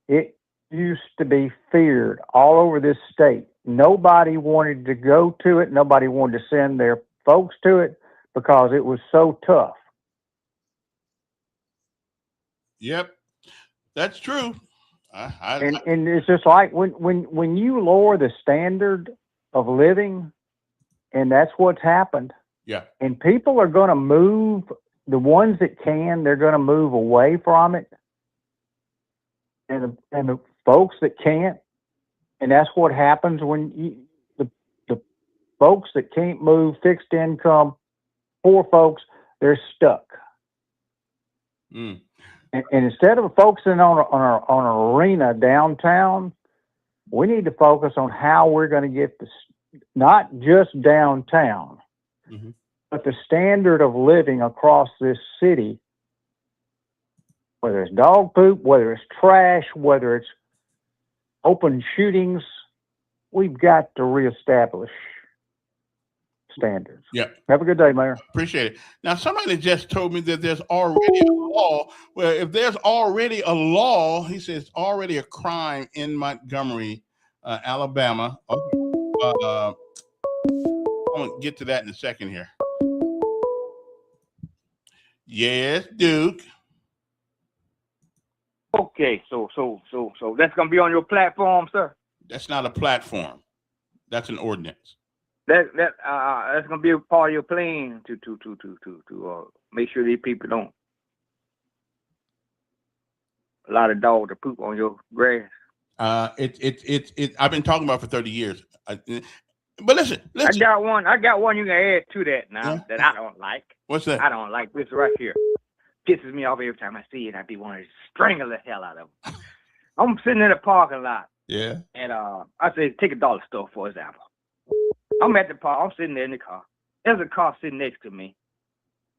it used to be feared all over this state. Nobody wanted to go to it. Nobody wanted to send their folks to it because it was so tough. Yep, that's true. And it's just like when you lower the standard of living, and that's what's happened. Yeah. And people are going to move. The ones that can, they're going to move away from it. And the folks that can't, and that's what happens when the folks that can't move, fixed income, poor folks, they're stuck. Mm. And instead of focusing on an arena downtown, we need to focus on how we're going to get not just downtown, mm-hmm. but the standard of living across this city, whether it's dog poop, whether it's trash, whether it's open shootings, we've got to reestablish standards. Yeah. Have a good day, Mayor. Appreciate it. Now, somebody just told me that there's already a law. Well, if there's already a law, he says already a crime in Montgomery, Alabama. I'm going to get to that in a second here. Yes, Duke. Okay, so that's gonna be on your platform, sir. That's not a platform. That's an ordinance. That's gonna be a part of your plan to make sure these people don't a lot of dogs to poop on your grass. I've been talking about it for 30 years. But listen. I got one you can add to that now that I don't like. What's that? I don't like this right here. Pisses me off every time I see it. I be wanting to strangle the hell out of them. I'm sitting in the parking lot. Yeah. And I say, take a dollar store, for example. I'm at the park. I'm sitting there in the car. There's a car sitting next to me.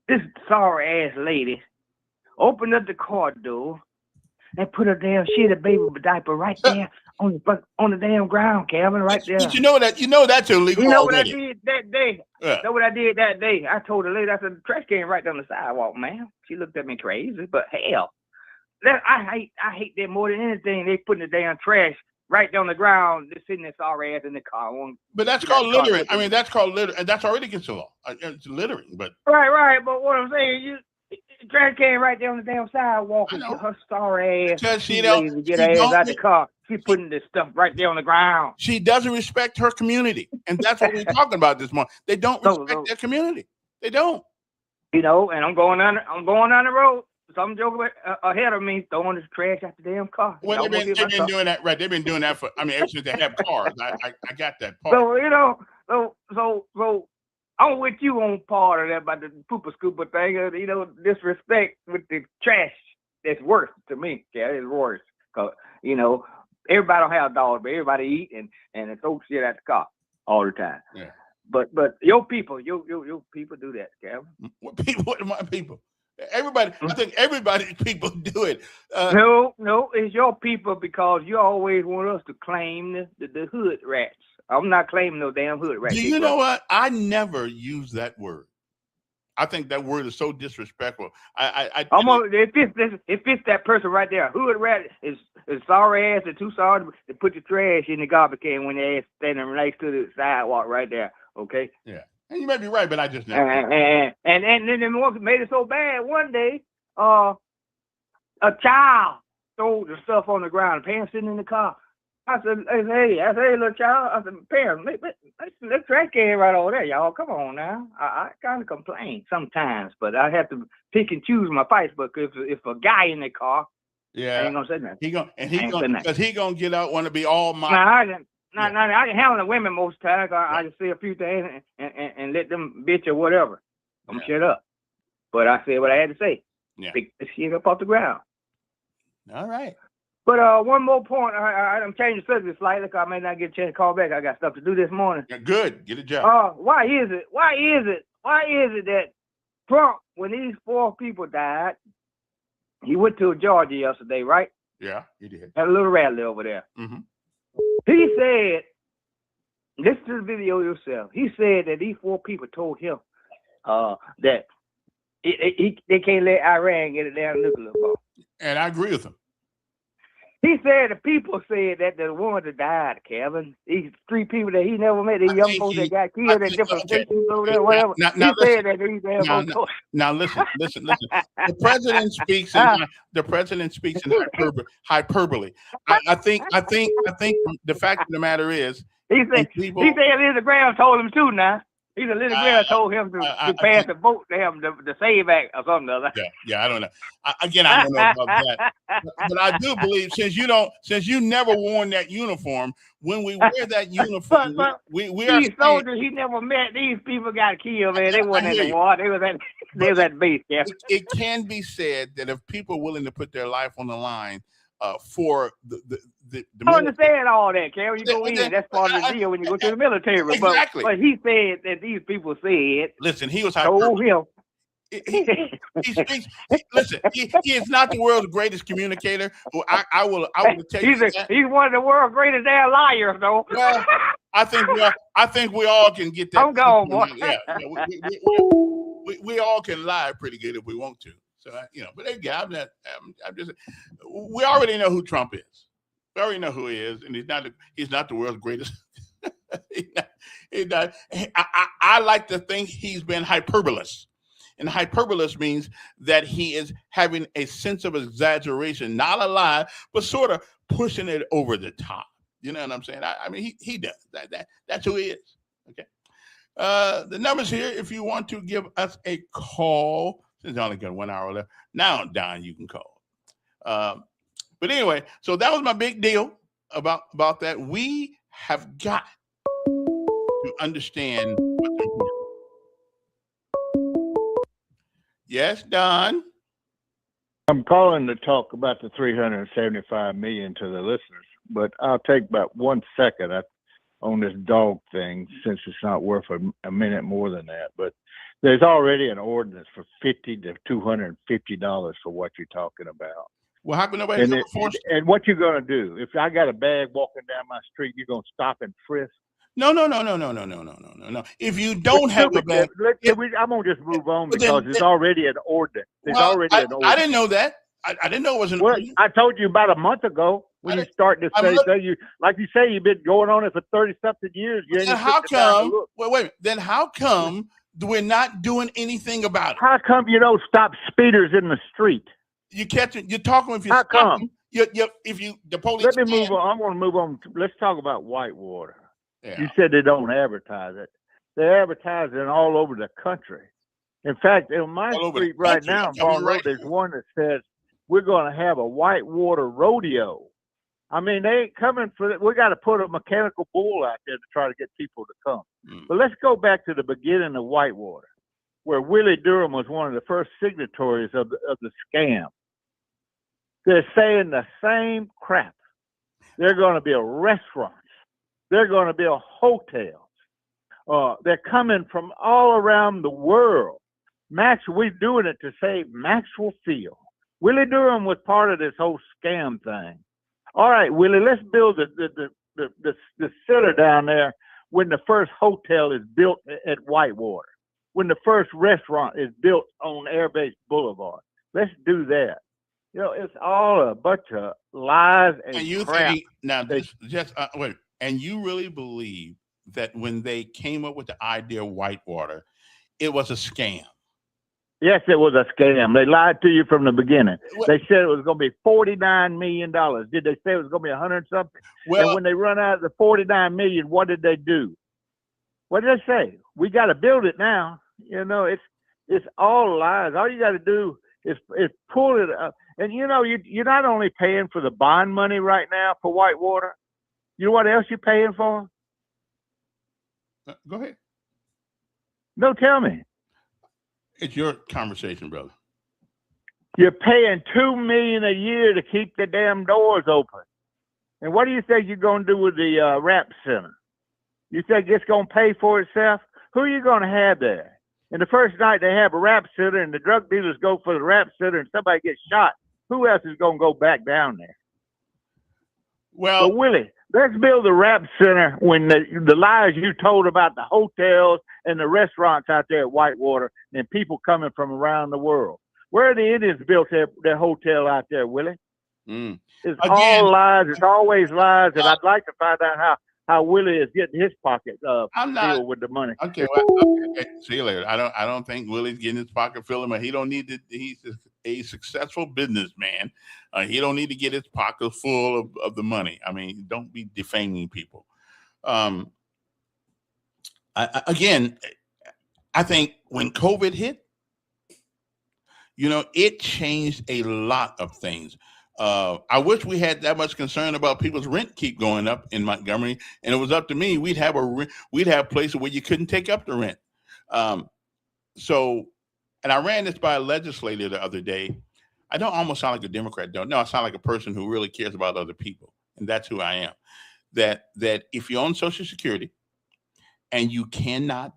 This sorry ass lady opened up the car door and put a damn shitty baby diaper right there on the damn ground, Calvin, right there. But you know that's illegal. You know already. what I did that day? Yeah. You know what I did that day? I told the lady, I said, the trash can right down the sidewalk, man. She looked at me crazy, but hell, I hate that more than anything. They putting the damn trash right down the ground, just sitting there sorry ass in the car. But that's called littering. I mean, that's called littering, and that's already against the law. It's littering, but right. But what I'm saying, the trash can right there on the damn sidewalk. Her sorry ass. Because she lazy to get her ass out the car. She putting this stuff right there on the ground. She doesn't respect her community, and that's what we're talking about this morning. They don't respect their community. They don't. You know, and I'm going down the road. Some joker ahead of me throwing this trash at the damn car. Well, they've been doing that, right? They've been doing that for, ever since they have cars. I got that part. So, so I'm with you on part of that about the pooper scooper thing. Disrespect with the trash. That's worse to me. Yeah, it's worse. Cause everybody don't have dogs, but everybody eat and throw shit at the car all the time. Yeah. But your people do that, Calvin. What are my people? Everybody, I think everybody's people do it. No, it's your people because you always want us to claim the hood rats. I'm not claiming no damn hood rats. Do you know what? I never use that word. I think that word is so disrespectful. It fits that person right there. Hood rat is sorry ass and too sorry to put your trash in the garbage can when they standing next to the sidewalk right there. Okay. Yeah. And you may be right, but I just never. And then the more made it so bad. One day, a child threw the stuff on the ground. Parents sitting in the car. I said, hey, little child. I said, parents, let's trash can right over there, y'all. Come on now. I kind of complain sometimes, but I have to pick and choose my fights. But if a guy in the car, yeah, I ain't gonna say nothing. He gonna get out, want to be all my. I can handle the women most times. I just say a few things and let them bitch or whatever. I'm shut up. But I said what I had to say. Yeah. Pick the shit up off the ground. All right. But one more point. I'm changing the subject slightly because I may not get a chance to call back. I got stuff to do this morning. Yeah, good. Get a job. Why is it that Trump, when these 4 people died, he went to Georgia yesterday, right? Yeah, he did. Had a little rally over there. Mm-hmm. He said, listen to the video yourself. He said that these 4 people told him that they can't let Iran get a damn nuclear bomb. And I agree with him. He said the people said that the ones that died, Kevin. These 3 people that he never met, these I young think folks he- that got I killed at think- different okay. stations over there, whatever. Now He said that these damn now, folks. now listen. The president speaks in hyperbole. I think the fact of the matter is, He said people- he said Lindsey Graham told him too. Now he said Lindsey Graham told him to pass a vote to him, the Save Act or something or other. yeah, I don't know. I don't know about that, but I do believe since you never worn that uniform, when we wear that uniform, But we are these saying, soldiers he never met, these people got killed, man. They wasn't in the war. They was at base, yeah. it can be said that if people are willing to put their life on the line for the I understand all that, Kevin. You go Then- in, that's part of the deal when you go to the military. Exactly. But he said that these people said, listen, he was told him. he speaks. Listen, he is not the world's greatest communicator. Well, I will tell you that. He's one of the world's greatest damn liars, though. Well, I think we all can get that. I'm gone, boy. Yeah, we all can lie pretty good if we want to. So but again, I'm just. We already know who Trump is. We already know who he is, and he's not the world's greatest. I like to think he's been hyperbolous. And hyperbolous means that he is having a sense of exaggeration, not a lie, but sort of pushing it over the top. You know what I'm saying? I mean, he does that's who he is. Okay. The numbers here, if you want to give us a call, since I only got 1 hour left. Now, Don, you can call. But anyway, so that was my big deal about that. We have got to understand what's important. Yes, Don. I'm calling to talk about the $375 million to the listeners, but I'll take about 1 second on this dog thing since it's not worth a minute more than that. But there's already an ordinance for $50 to $250 for what you're talking about. Well, how can nobody and what you're going to do? If I got a bag walking down my street, you're going to stop and frisk? No. If you don't have a bag, I'm gonna just move on because it's already an ordinance. I didn't know that. I didn't know it was an ordinance. I told you about a month ago when you started to say like you say, you've been going on it for 30-something years. Then how come? Wait. Then how come we're not doing anything about it? How come you don't stop speeders in the street? You're talking if you how stop come? The police. Let me move on. I want to move on. Let's talk about Whitewater. Yeah. You said they don't advertise it. They're advertising all over the country. In fact, on my street right now, there's one that says we're going to have a Whitewater rodeo. I mean, they ain't coming for it. We got to put a mechanical bull out there to try to get people to come. But let's go back to the beginning of Whitewater, where Willie Durham was one of the first signatories of the scam. They're saying the same crap. They're going to build restaurants. They're going to build hotels. They're coming from all around the world. We're doing it to save Maxwell Field. Willie Durham was part of this whole scam thing. All right, Willie, let's build the center down there when the first hotel is built at Whitewater, when the first restaurant is built on Air Base Boulevard. Let's do that. It's all a bunch of lies and crap. Wait. And you really believe that when they came up with the idea of Whitewater, it was a scam? Yes, it was a scam. They lied to you from the beginning. They said it was going to be $49 million. Did they say it was going to be 100-something? Well, and when they run out of the $49 million, what did they do? What did they say? We got to build it now. It's all lies. All you got to do is pull it up. And you're not only paying for the bond money right now for Whitewater. You know what else you're paying for? Go ahead. No, tell me. It's your conversation, brother. You're paying $2 million a year to keep the damn doors open. And what do you think you're going to do with the rap center? You think it's going to pay for itself? Who are you going to have there? And the first night they have a rap center and the drug dealers go for the rap center and somebody gets shot. Who else is going to go back down there? Well, Willie, let's build a rap center when the lies you told about the hotels and the restaurants out there at Whitewater and people coming from around the world. Where are the Indians built their hotel out there, Willie? It's Again, all lies. It's always lies. And I'd like to find out how Willie is getting his pocket filled with the money. Okay, okay. See you later. I don't think Willie's getting his pocket filled. He don't need to. He's a successful businessman. He don't need to get his pocket full of the money. I mean, don't be defaming people. Again, I think when COVID hit, it changed a lot of things. I wish we had that much concern about people's rent keep going up in Montgomery, and it was up to me. We'd have places where you couldn't take up the rent. And I ran this by a legislator the other day. I don't almost sound like a Democrat, don't. No, I sound like a person who really cares about other people, and that's who I am. That if you're on Social Security and you cannot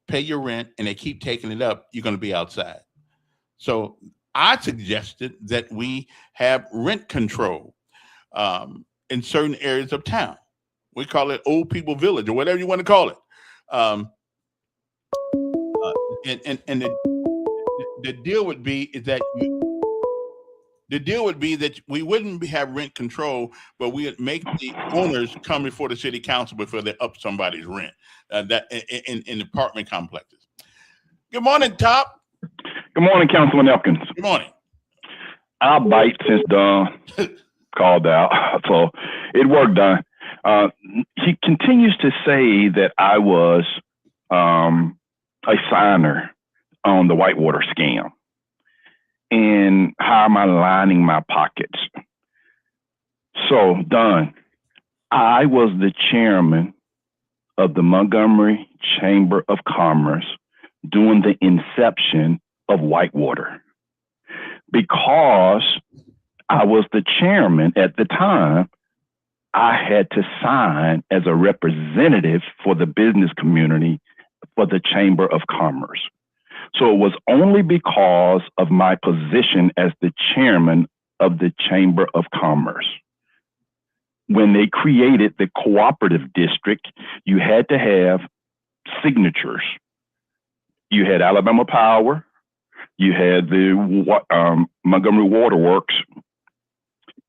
pay your rent and they keep taking it up, you're going to be outside. So I suggested that we have rent control in certain areas of town. We call it Old People Village or whatever you want to call it. And the deal would be that we wouldn't have rent control, but we would make the owners come before the city council before they up somebody's rent. That in apartment complexes. Good morning, Top. Good morning, Councilman Elkins. Good morning. I'll bite since Don called out. So it worked, Don. He continues to say that I was a signer on the Whitewater scam. And how am I lining my pockets? So, Don, I was the chairman of the Montgomery Chamber of Commerce during the inception of Whitewater. Because I was the chairman at the time, I had to sign as a representative for the business community for the Chamber of Commerce. So it was only because of my position as the chairman of the Chamber of Commerce. When they created the cooperative district, you had to have signatures. You had Alabama Power, you had the Montgomery Water Works,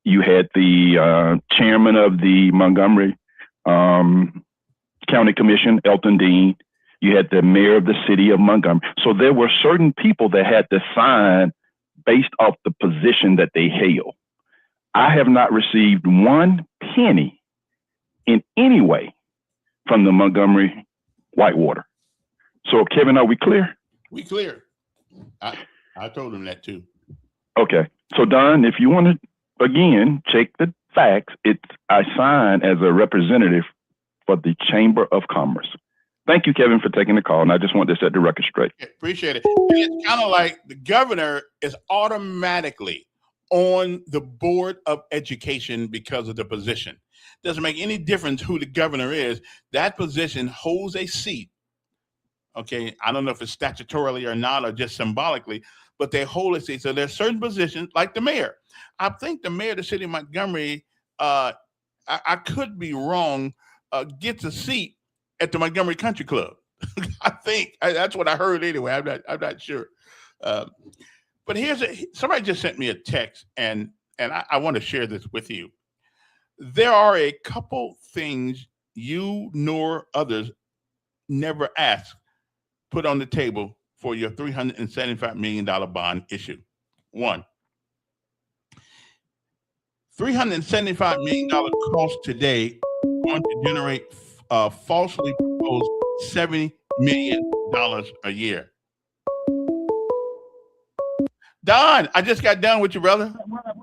you had the chairman of the Montgomery County Commission, Elton Dean, you had the mayor of the city of Montgomery. So there were certain people that had to sign based off the position that they held. I have not received one penny in any way from the Montgomery Whitewater. So, Kevin, are we clear? We clear. I told him that too. Okay. So, Don, if you want to, again, check the facts, I sign as a representative for the Chamber of Commerce. Thank you, Kevin, for taking the call, and I just want to set the record straight. Appreciate it. It's kind of like the governor is automatically on the Board of Education because of the position. Doesn't make any difference who the governor is. That position holds a seat. Okay, I don't know if it's statutorily or not, or just symbolically, but they hold a seat. So there's certain positions, like the mayor. I think the mayor of the city of Montgomery, I could be wrong, gets a seat at the Montgomery Country Club. I think that's what I heard anyway. I'm not sure. But somebody just sent me a text, and I want to share this with you. There are a couple things you nor others never asked put on the table for your $375 million bond issue. One, $375 million cost today going to generate falsely proposed $70 million a year. Don, I just got done with you, brother.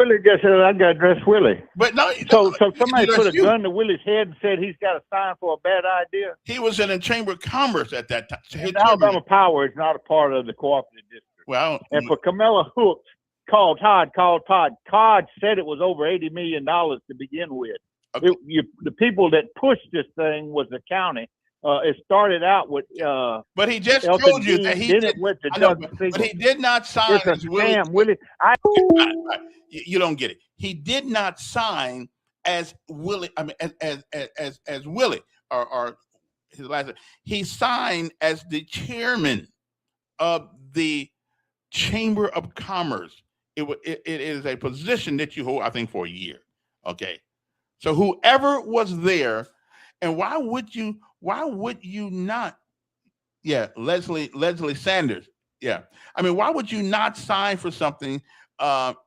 Willie just said I got to address Willie. But no, so somebody put a gun to Willie's head and said he's got to sign for a bad idea. He was in the Chamber of Commerce at that time. And Alabama Power is not a part of the cooperative district. Well, and for Camilla Hooks, called Todd. Todd said it was over $80 million to begin with. Okay. The people that pushed this thing was the county. It started out with. But he just told you that he did. But he did not sign. It's a scam, Willie. You don't get it. He did not sign as Willie. I mean, as Willie or his last name. He signed as the chairman of the Chamber of Commerce It is a position that you hold, I think, for a year. Okay. So whoever was there, and why would you not? Yeah, Leslie Sanders. Yeah. I mean, why would you not sign for something that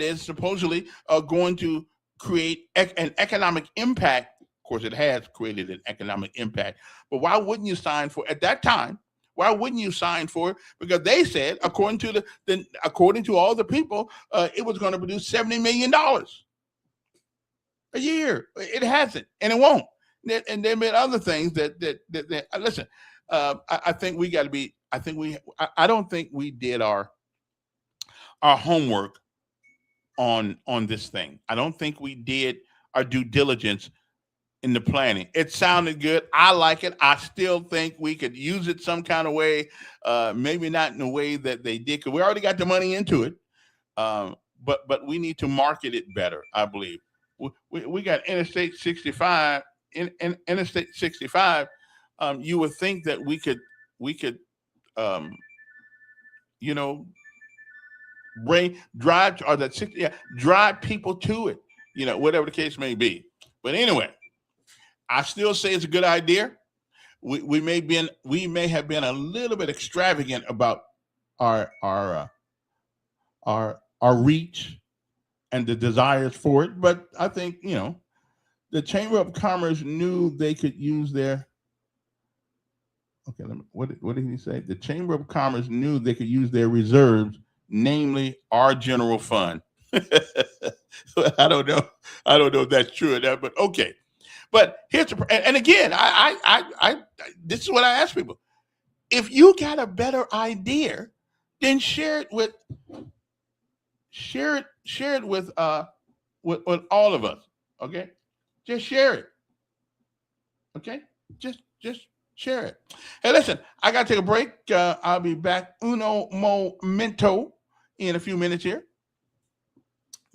is supposedly going to create an economic impact? Of course, it has created an economic impact, but why wouldn't you sign for at that time? Why wouldn't you sign for it? Because they said, according to all the people, it was going to produce $70 million a year. It hasn't, and it won't. And there have been other things that listen. I think we got to be. I don't think we did our homework on this thing. I don't think we did our due diligence in the planning. It sounded good. I like it. I still think we could use it some kind of way. Maybe not in the way that they did, because we already got the money into it. But we need to market it better, I believe. We got Interstate 65. Interstate 65. You would think that we could drive people to it, whatever the case may be. But anyway, I still say it's a good idea. We may have been a little bit extravagant about our reach and the desires for it, but I think the Chamber of Commerce knew they could use their. Okay, what did he say? The Chamber of Commerce knew they could use their reserves, namely our general fund. I don't know if that's true or not, but okay. But here's and again, I this is what I ask people: if you got a better idea, then share it with all of us. Okay, just share it. Okay, just share it. Hey, listen, I got to take a break. I'll be back uno momento in a few minutes here.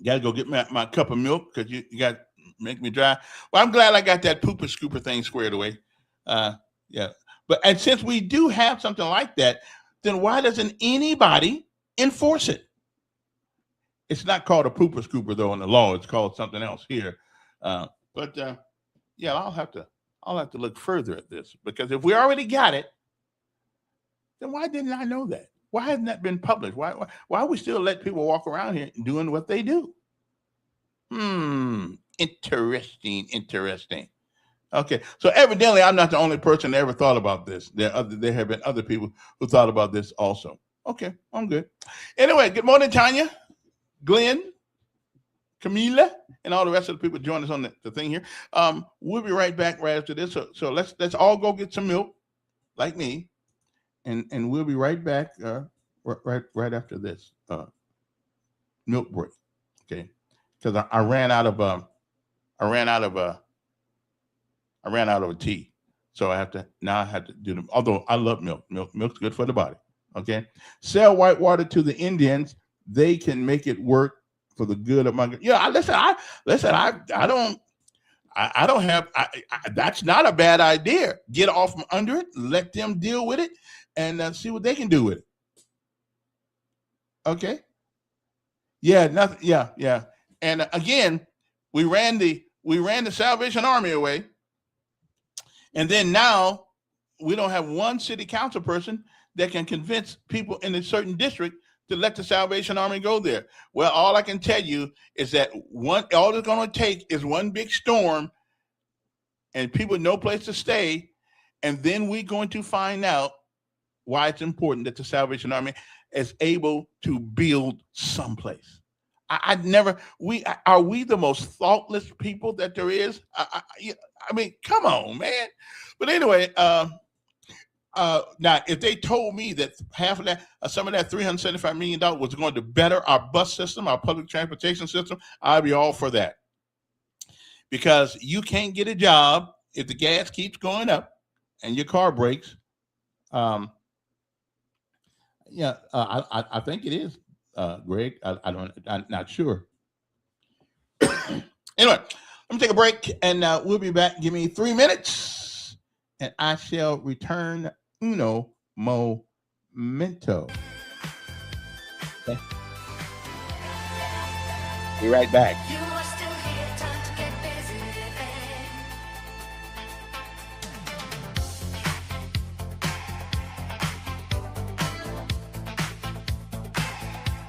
Got to go get my cup of milk because you got to make me dry. Well, I'm glad I got that pooper scooper thing squared away. Yeah. And since we do have something like that, then why doesn't anybody enforce it? It's not called a pooper scooper, though, in the law. It's called something else here. Yeah, I'll have to look further at this, because if we already got it, then why didn't I know that? Why hasn't that been published? Why we still let people walk around here doing what they do? Interesting. Okay, so evidently I'm not the only person that ever thought about this. There have been other people who thought about this also. Okay, I'm good. Anyway, good morning, Tanya, Glenn, Camila, and all the rest of the people join us on the thing here. We'll be right back right after this. So let's all go get some milk, like me, and we'll be right back right after this milk break. Okay, because I ran out of a tea, so I have to do them. Although I love milk. Milk's good for the body. Okay, sell white water to the Indians. They can make it work for the good of my. I don't have. That's not a bad idea. Get off from under it. Let them deal with it, and see what they can do with it. Okay. Yeah. Nothing. Yeah. And again, we ran the Salvation Army away, and then now we don't have one city council person that can convince people in a certain district to let the Salvation Army go there. Well, all I can tell you is that all it's going to take is one big storm and people no place to stay, and then we're going to find out why it's important that the Salvation Army is able to build someplace. Are we the most thoughtless people that there is? I mean, come on, man. But anyway, now, if they told me that half of that, some of that $375 million was going to better our bus system, our public transportation system, I'd be all for that. Because you can't get a job if the gas keeps going up and your car breaks. I think it is, Greg. I'm not sure. Anyway, let me take a break, and we'll be back. Give me 3 minutes, and I shall return uno momento. Okay. Be right back. You are still here, time to get busy living.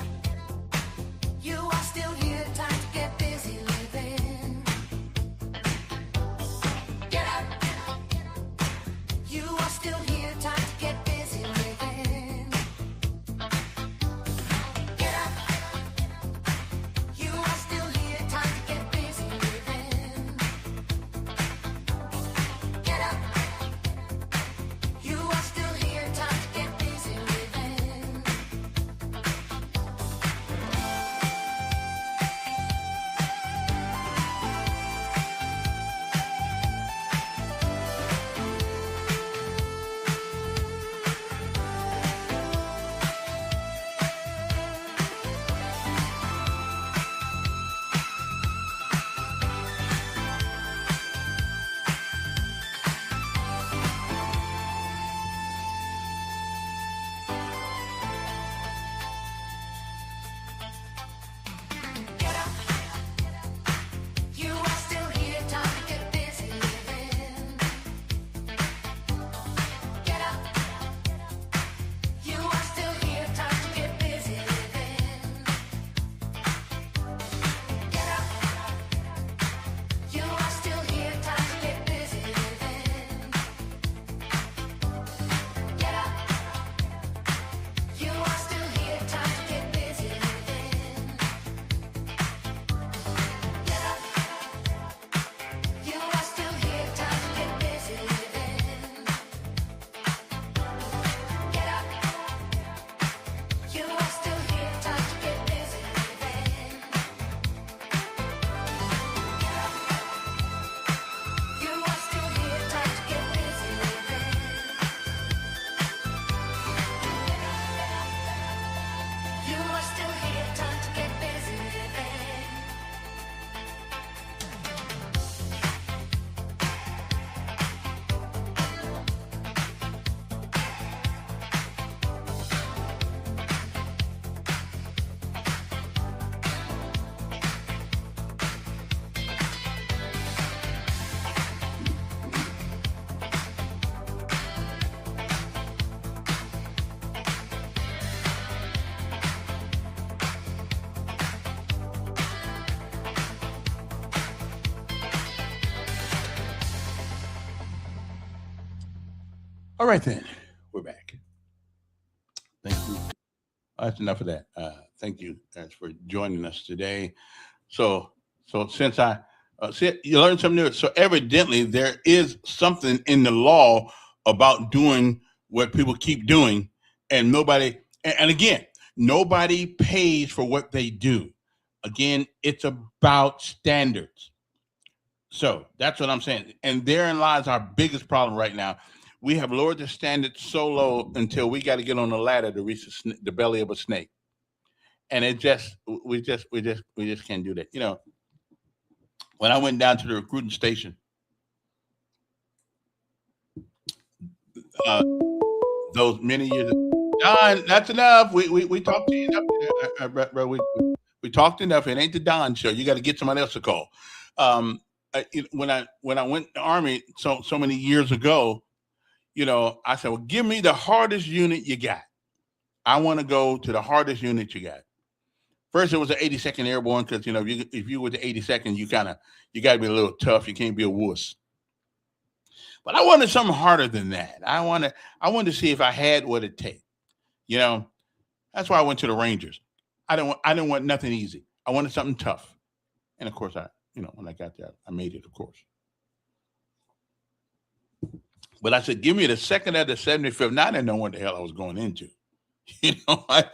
Get up. You are still here, time to get busy living. Get up. You are still here, time to get busy living. Get up. You are still here, time to get busy living. Get up. You are still here, time to get busy living. Get up. You are still here, time to get busy living. Get up. You are still here, time to get busy living. Get up. You are still here, time to get busy living. Get up. You are still here, time to get busy living. Get up. You are still here, time to get busy living. Get up. You are still here, time to get busy living. You are still here, time to get busy living. You are still here, time to get busy living. All right, then. We're back. Thank you. That's enough of that. Thank you guys for joining us today. So since you learned something new. So evidently there is something in the law about doing what people keep doing, and again, nobody pays for what they do. Again, it's about standards. So that's what I'm saying. And therein lies our biggest problem right now. We have lowered the standards so low until we got to get on the ladder to reach the belly of a snake. And we just can't do that. You know, when I went down to the recruiting station, those many years ago, Don, that's enough. We talked to you enough, bro. We talked enough. It ain't the Don show. You got to get somebody else to call. When I went to the Army so many years ago, you know, I said, well, give me the hardest unit you got. I want to go to the hardest unit you got. First, it was the 82nd Airborne because, you know, if you were the 82nd, you got to be a little tough. You can't be a wuss. But I wanted something harder than that. I wanted to see if I had what it takes. You know, that's why I went to the Rangers. I didn't want nothing easy. I wanted something tough. And of course, when I got there, I made it, of course. But I said, give me the second of the 75th. Now I didn't know what the hell I was going into. But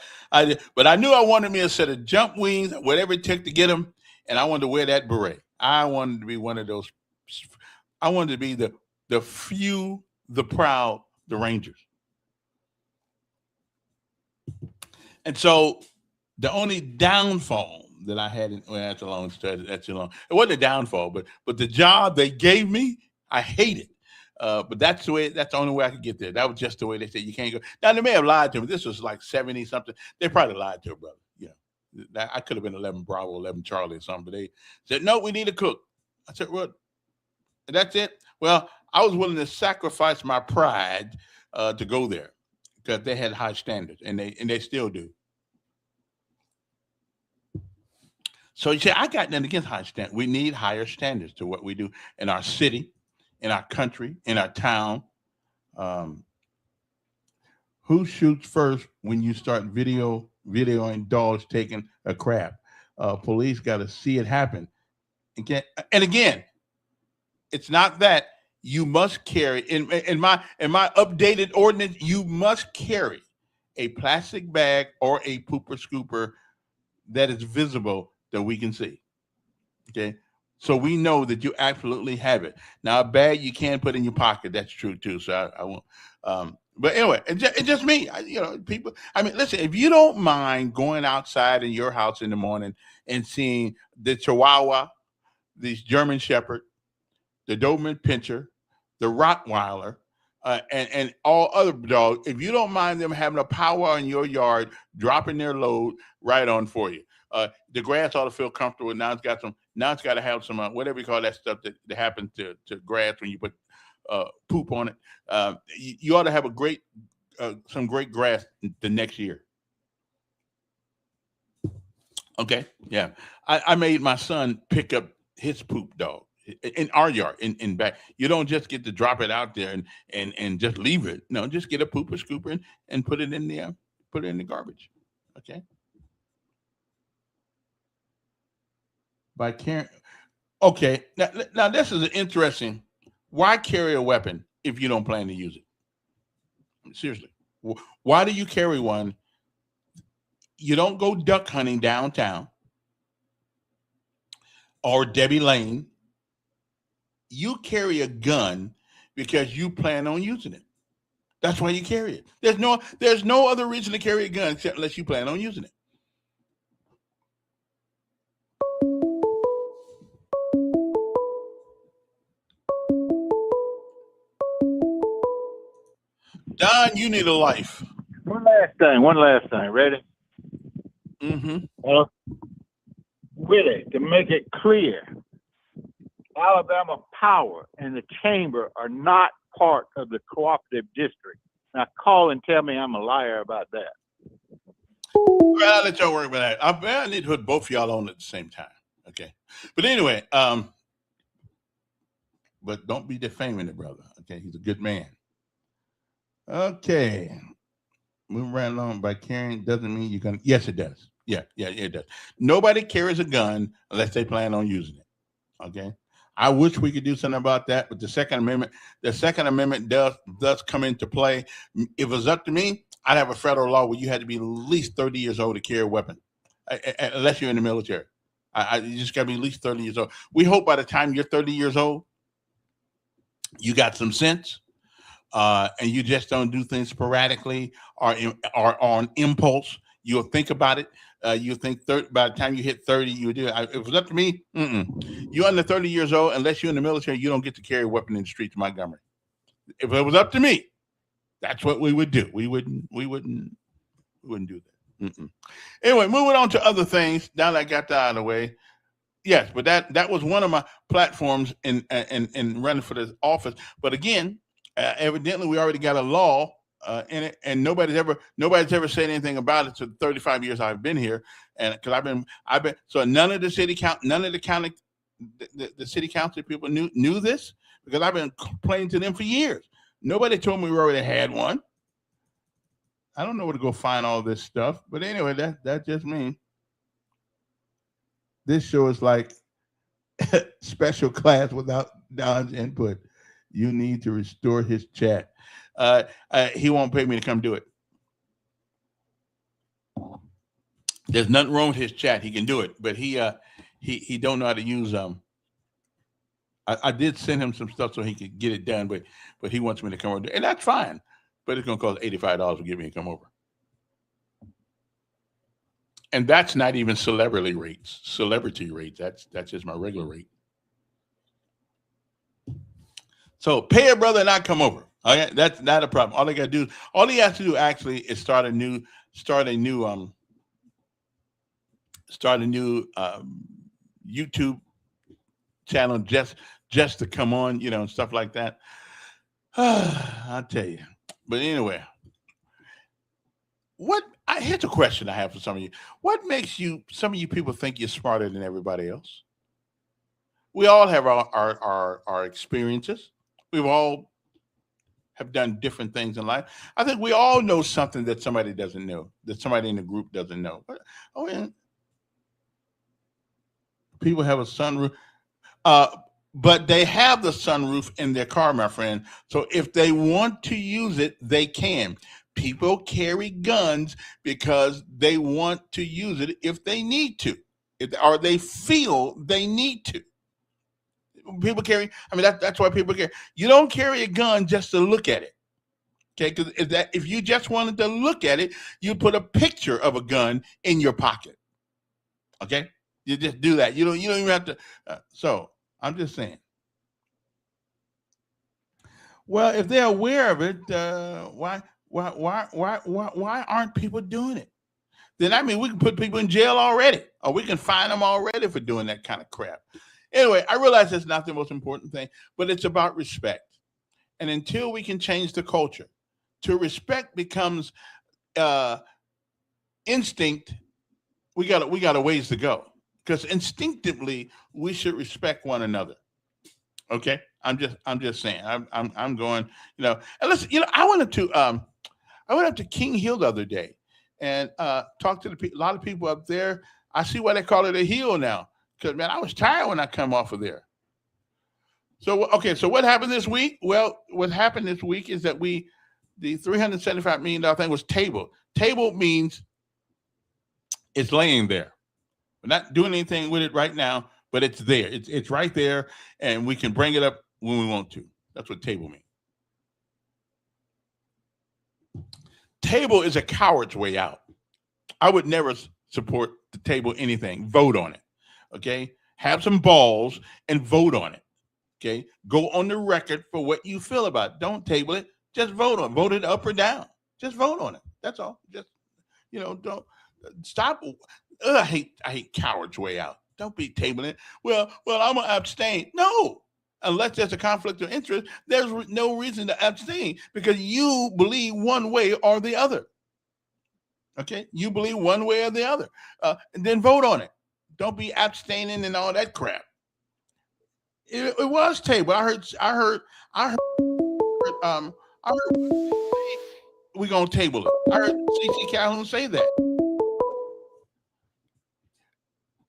I knew I wanted me a set of jump wings, whatever it took to get them, and I wanted to wear that beret. I wanted to be one of those. I wanted to be the few, the proud, the Rangers. And so the only downfall that I had, that's a long story. That's too long. It wasn't a downfall, but the job they gave me, I hated. But that's the only way I could get there. That was just the way they said you can't go. Now they may have lied to me. This was like 70 something. They probably lied to a brother. Yeah. I could have been 11 Bravo, 11 Charlie or something, but they said, no, we need a cook. I said, what? That's it? Well, I was willing to sacrifice my pride to go there because they had high standards, and they still do. So you say, I got nothing against high standards. We need higher standards to what we do in our city, in our country, in our town. Who shoots first when you start videoing dogs taking a crap? Police got to see it happen. And again, it's not that you must carry in my updated ordinance. You must carry a plastic bag or a pooper scooper that is visible that we can see. Okay. So we know that you absolutely have it. Now, a bag you can put in your pocket. That's true too. So I won't. But anyway, it's just me. People. I mean, listen. If you don't mind going outside in your house in the morning and seeing the Chihuahua, the German Shepherd, the Doberman Pinscher, the Rottweiler, and all other dogs, if you don't mind them having a powwow in your yard, dropping their load right on for you. The grass ought to feel comfortable. Now it's got to have some whatever you call that stuff that happens to grass when you put poop on it. You ought to have some great grass the next year. Okay, yeah. I made my son pick up his poop dog in our yard in back. You don't just get to drop it out there and just leave it. No, just get a pooper scooper and put it in the garbage. Okay. By carrying, okay. Now this is interesting. Why carry a weapon if you don't plan to use it? Seriously, why do you carry one? You don't go duck hunting downtown or Debbie Lane. You carry a gun because you plan on using it. That's why you carry it. There's no other reason to carry a gun except unless you plan on using it. Don, you need a life. One last thing. Ready? Mm-hmm. Really, to make it clear, Alabama Power and the Chamber are not part of the cooperative district. Now call and tell me I'm a liar about that. Well, I'll let y'all worry about that. I need to put both of y'all on at the same time. Okay. But anyway, but don't be defaming the brother. Okay. He's a good man. Okay. Moving right along. By carrying doesn't mean you're going to. Yes, it does. Yeah, it does. Nobody carries a gun unless they plan on using it. Okay. I wish we could do something about that, but the Second Amendment does come into play. If it was up to me, I'd have a federal law where you had to be at least 30 years old to carry a weapon, unless you're in the military. You just got to be at least 30 years old. We hope by the time you're 30 years old, you got some sense, and you just don't do things sporadically or on impulse. You'll think about it. You think by the time you hit 30, you do it. If it was up to me, you're under 30 years old, unless you're in the military, you don't get to carry a weapon in the streets of Montgomery. If it was up to me, that's what we would do. We wouldn't do that. Anyway, moving on to other things. Now that I got that out of the way. Yes, but that was one of my platforms in running for this office. But again, evidently we already got a law in it, and nobody's ever said anything about it for 35 years I've been here, and because I've been so none of the city council people knew this, because I've been complaining to them for years. Nobody told me we already had one. I don't know where to go find all this stuff, but anyway, that's just me. This show is like special class without Don's input. You need to restore his chat. He won't pay me to come do it. There's nothing wrong with his chat. He can do it, but he don't know how to use I did send him some stuff so he could get it done, but he wants me to come over, and that's fine. But it's gonna cost $85 to get me to come over, and that's not even celebrity rates. That's just my regular rate. So pay a brother and not come over. Okay, that's not a problem. All he has to do actually is start a new YouTube channel just to come on, and stuff like that. I'll tell you. But anyway, here's a question I have for some of you. What makes some of you people think you're smarter than everybody else? We all have our experiences. We've all have done different things in life. I think we all know something that somebody doesn't know, that somebody in the group doesn't know. People have a sunroof. But they have the sunroof in their car, my friend. So if they want to use it, they can. People carry guns because they want to use it if they need to, or they feel they need to. People carry. That's why people carry. You don't carry a gun just to look at it. Okay, because if you just wanted to look at it, you put a picture of a gun in your pocket. Okay, you just do that. You don't even have to. So. I'm just saying. Well, if they're aware of it, why aren't people doing it? Then we can put people in jail already, or we can fine them already for doing that kind of crap. Anyway, I realize it's not the most important thing, but it's about respect. And until we can change the culture to respect becomes instinct, we got a ways to go. Because instinctively we should respect one another. Okay, I'm just saying. I'm going. And listen. I went up to King Hill the other day and talked to a lot of people up there. I see why they call it a hill now. Because man, I was tired when I come off of there. So so what happened this week? Well, what happened this week is that the $375 million thing was tabled. Tabled means it's laying there. We're not doing anything with it right now, but it's there. It's right there, and we can bring it up when we want to. That's what table means. Table is a coward's way out. I would never support the table anything. Vote on it. Okay? Have some balls and vote on it. Okay? Go on the record for what you feel about it. Don't table it. Just vote on it. Vote it up or down. Just vote on it. That's all. Just, don't stop. I hate cowards way out. Don't be tabling it. Well, I'm gonna abstain. No, unless there's a conflict of interest, there's no reason to abstain because you believe one way or the other. Okay, you believe one way or the other, and then vote on it. Don't be abstaining and all that crap. It was tabled. I heard. We're gonna table it. I heard C.C. Calhoun say that.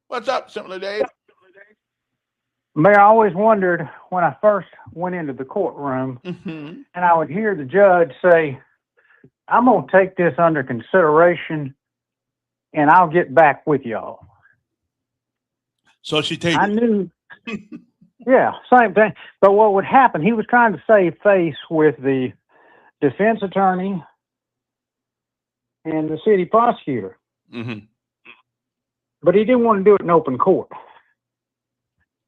What's up, Simpler Dave? Mayor, I always wondered when I first went into the courtroom and I would hear the judge say, I'm going to take this under consideration and I'll get back with y'all. So she tabled. I knew. Yeah, same thing. But what would happen, he was trying to save face with the defense attorney and the city prosecutor. Mm-hmm. But he didn't want to do it in open court.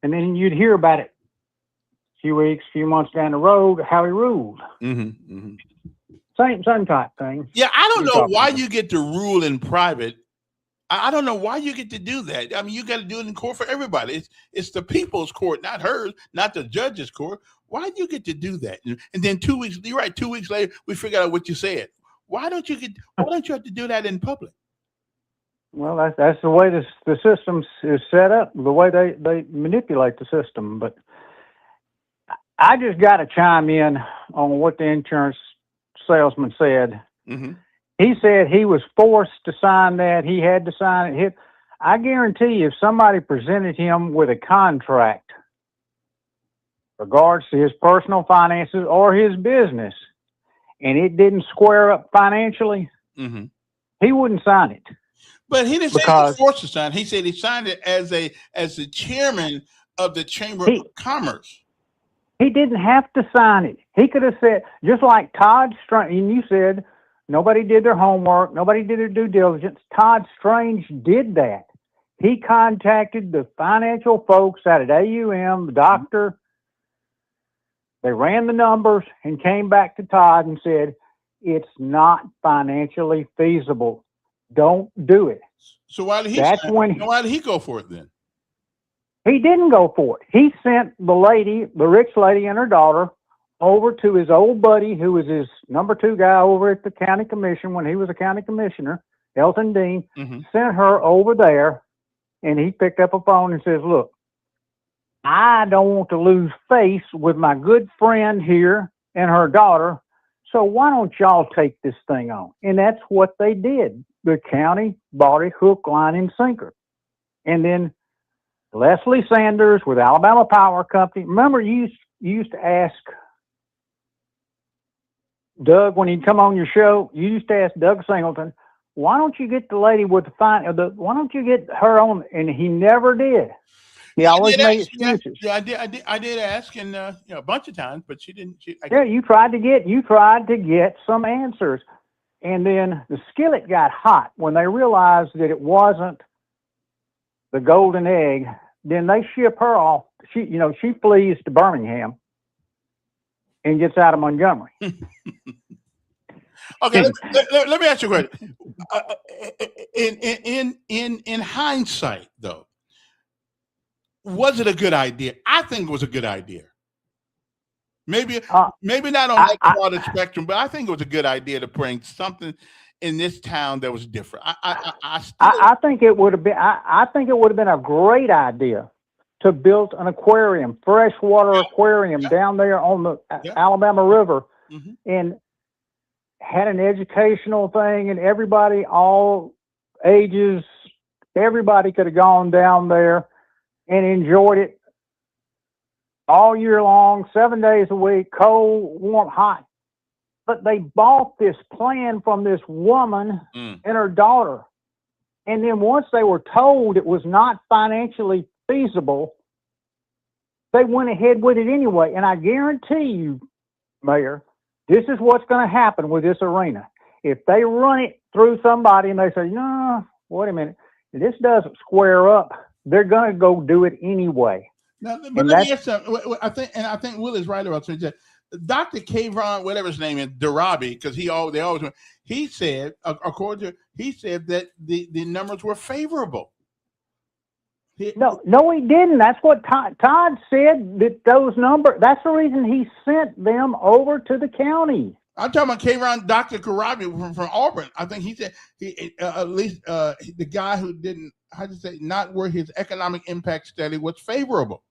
And then you'd hear about it a few weeks, few months down the road, how he ruled. Mm-hmm. Mm-hmm. Same type thing. Yeah, I don't know why you get to rule in private. I don't know why you get to do that. I mean, you got to do it in court for everybody. It's the people's court, not hers, not the judge's court. Why do you get to do that? And then 2 weeks, you're right, 2 weeks later, we figure out what you said. Why don't you have to do that in public? Well, that's the way the system is set up, the way they manipulate the system. But I just got to chime in on what the insurance salesman said. Mm-hmm. He said he was forced to sign that. He had to sign it. I guarantee you, if somebody presented him with a contract regards to his personal finances or his business, and it didn't square up financially, Mm-hmm. he wouldn't sign it. But he didn't say he was forced to sign. He said he signed it as the chairman of the Chamber of Commerce. He didn't have to sign it. He could have said, just like Todd Strange, and you said nobody did their homework, nobody did their due diligence. Todd Strange did that. He contacted the financial folks out at AUM, the doctor. They ran the numbers and came back to Todd and said, it's not financially feasible. Don't do it. So why did he why did he go for it then? He didn't go for it. He sent the rich lady and her daughter, over to his old buddy, who was his number 2 guy over at the county commission when he was a county commissioner, Elton Dean, sent her over there, and he picked up a phone and says, look, I don't want to lose face with my good friend here and her daughter, so why don't y'all take this thing on? And that's what they did. The county bought it hook, line, and sinker. And then Leslie Sanders with Alabama Power Company. Remember, you used to ask Doug when he'd come on your show. You used to ask Doug Singleton, "Why don't you get the lady with the why don't you get her on?" And he never did. He always made excuses. Yeah, I did ask, and a bunch of times, but she didn't. You tried to get some answers, and then the skillet got hot when they realized that it wasn't the golden egg. Then they ship her off. She flees to Birmingham and gets out of Montgomery. Okay, let me ask you a question. In hindsight, though, was it a good idea? I think it was a good idea. Maybe not on that broader spectrum, but I think it was a good idea to bring something in this town that was different. I think it would have been. I think it would have been a great idea to build an aquarium, freshwater aquarium down there on the Alabama River, and had an educational thing, and everybody, all ages, everybody could have gone down there and enjoyed it all year long, 7 days a week, cold, warm, hot. But they bought this plan from this woman and her daughter. And then once they were told it was not financially feasible, they went ahead with it anyway. And I guarantee you, Mayor, this is what's going to happen with this arena. If they run it through somebody and they say, no, wait a minute, this doesn't square up, they're going to go do it anyway. Now, but let me ask you, I think Will is right about that. Dr. Kayvon, whatever his name is, Darabi, because he said, according to, he said that the numbers were favorable. No, he didn't. That's what Todd said, that those numbers, that's the reason he sent them over to the county. I'm talking about Kayvon, Dr. Karabi from Auburn. I think he said at least the guy who didn't, not where his economic impact study was favorable.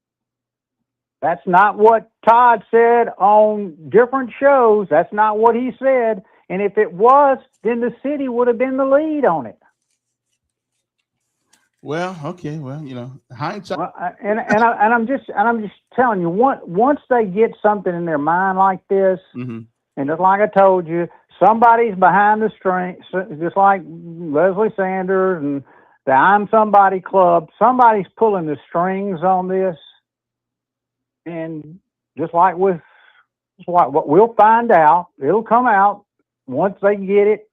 That's not what Todd said on different shows. That's not what he said. And if it was, then the city would have been the lead on it. Well, okay. Well, hindsight. Well, and I'm just telling you, once they get something in their mind like this, and just like I told you, somebody's behind the strings, just like Leslie Sanders and the I'm Somebody Club. Somebody's pulling the strings on this. And just like what we'll find out, it'll come out once they get it.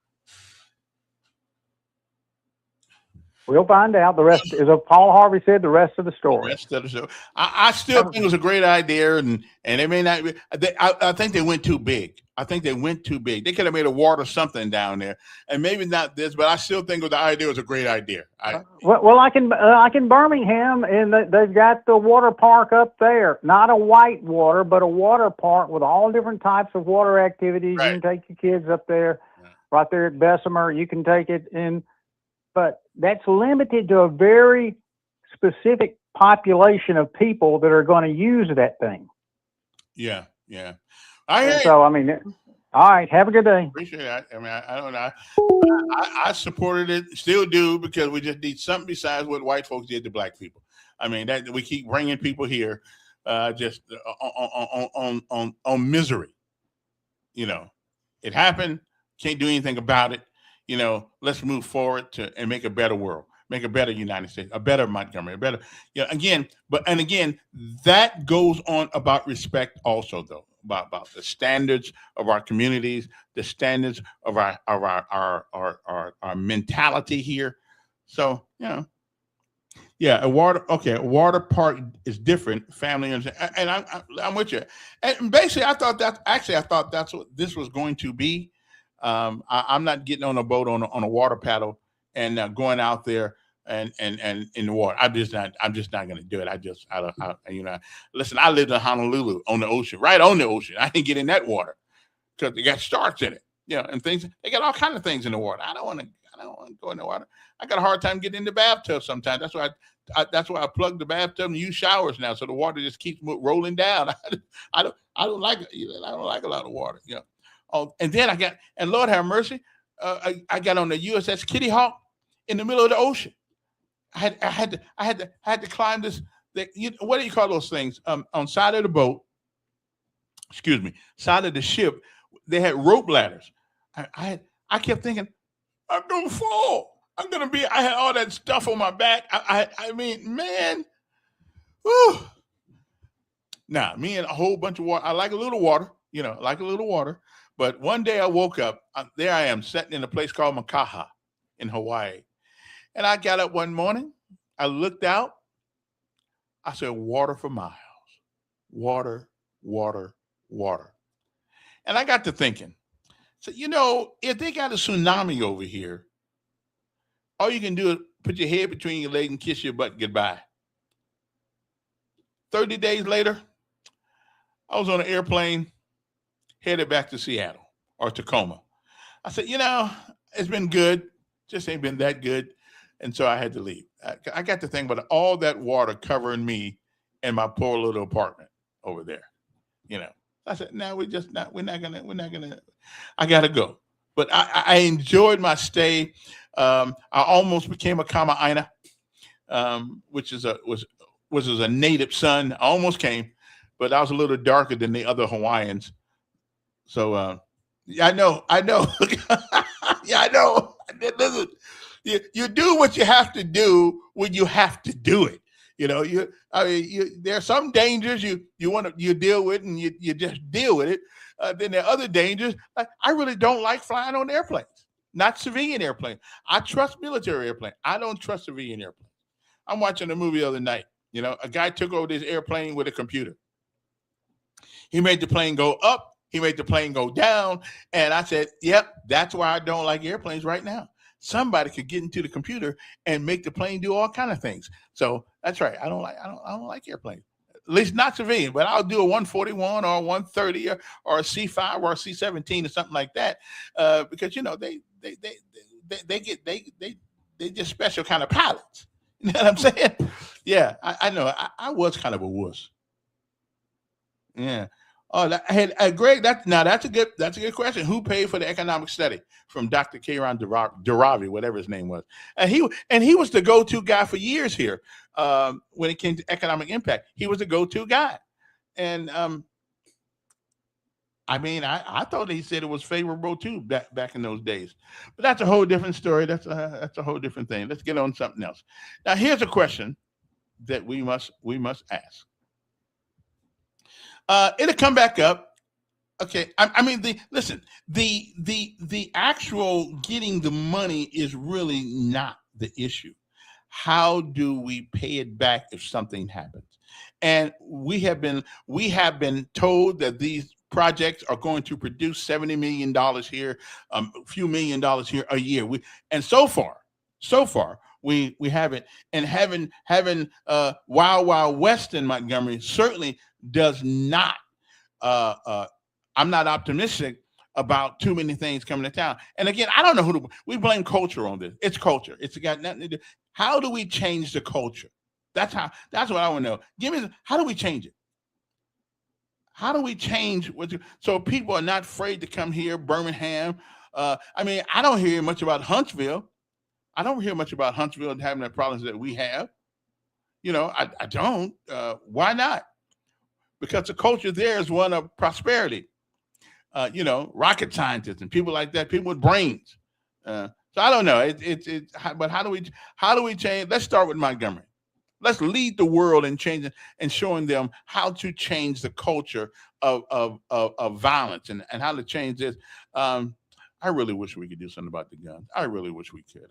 We'll find out. The rest, as Paul Harvey said, the rest of the story. I still think it was a great idea, and they may not. I think they went too big. They could have made a ward or something down there, and maybe not this, but I still think the idea was a great idea. Like in Birmingham, and they've got the water park up there. Not a white water, but a water park with all different types of water activities. Right. You can take your kids up there, right there at Bessemer. You can take it in, but that's limited to a very specific population of people that are going to use that thing. Yeah. I hear you. So I mean, all right. Have a good day. Appreciate it. I mean, I don't know. I supported it, still do, because we just need something besides what white folks did to black people. I mean, that we keep bringing people here, just on misery. You know, it happened. Can't do anything about it. You know, let's move forward and make a better world, make a better United States, a better Montgomery, a better. Again, that goes on about respect also, though. About the standards of our communities, the standards of our mentality here. So, a water park is different. Family, and I'm with you. And basically, I thought that's what this was going to be. I'm not getting on a boat on a water paddle and going out there and in the water. I'm just not going to do it. Listen, I lived in Honolulu on the ocean, right on the ocean. I didn't get in that water because they got sharks in it, and things. They got all kinds of things in the water. I don't want to go in the water. I got a hard time getting in the bathtub sometimes. That's why I plug the bathtub and use showers now, so the water just keeps rolling down. I don't like it. I don't like a lot of water. Oh, and then and Lord have mercy, I got on the USS Kitty Hawk in the middle of the ocean. I had to climb this. What do you call those things? On side of the boat, side of the ship, they had rope ladders. I kept thinking, I'm gonna fall. I had all that stuff on my back. I mean, man. Whew. Now, me and a whole bunch of water. I like a little water, But one day I woke up. There I am, sitting in a place called Makaha in Hawaii. And I got up one morning. I looked out. I said, water for miles. Water, water, water. And I got to thinking. So, if they got a tsunami over here, all you can do is put your head between your legs and kiss your butt goodbye. 30 days later, I was on an airplane headed back to Seattle or Tacoma. I said, it's been good, just ain't been that good. And so I had to leave. I got to think about all that water covering me and my poor little apartment over there. I said, no, we're not gonna, I gotta go. But I enjoyed my stay. I almost became a Kama'aina, which is a native son. I almost came, but I was a little darker than the other Hawaiians. So I know. Yeah, I know. Listen, you do what you have to do when you have to do it. There are some dangers you deal with, and you just deal with it. Then there are other dangers. Like, I really don't like flying on airplanes, not civilian airplanes. I trust military airplanes. I don't trust civilian airplanes. I'm watching a movie the other night. A guy took over this airplane with a computer. He made the plane go up. He made the plane go down. And I said, yep, that's why I don't like airplanes right now. Somebody could get into the computer and make the plane do all kinds of things. So that's right. I don't like airplanes, at least not civilian, but I'll do a 141 or a 130 or a C5 or a C17 or something like that. Because, they just special kind of pilots. You know what I'm saying? Yeah, I know. I was kind of a wuss. Yeah. Oh, Greg. That's a good question. Who paid for the economic study from Dr. Kieran Daravi, whatever his name was? And he was the go-to guy for years here when it came to economic impact. He was the go-to guy, and I thought he said it was favorable too back in those days. But that's a whole different story. That's a whole different thing. Let's get on something else. Now, here's a question that we must ask. It'll come back up. Okay. The actual getting the money is really not the issue. How do we pay it back if something happens? And we have been told that these projects are going to produce $70 million here, a few $1 million here a year. So far, we haven't. And having Wild Wild West in Montgomery certainly does not. I'm not optimistic about too many things coming to town. And again, I don't know we blame culture on this. It's culture. It's got nothing to do. How do we change the culture? That's what I want to know. How do we change it? How do we change so people are not afraid to come here, Birmingham? I mean, I don't hear much about Huntsville. I don't hear much about Huntsville and having the problems that we have. You know, I don't. Why not? Because the culture there is one of prosperity. You know, rocket scientists and people like that, people with brains. So I don't know. But how do we change? Let's start with Montgomery. Let's lead the world in changing and showing them how to change the culture of violence and how to change this. I really wish we could do something about the guns. I really wish we could.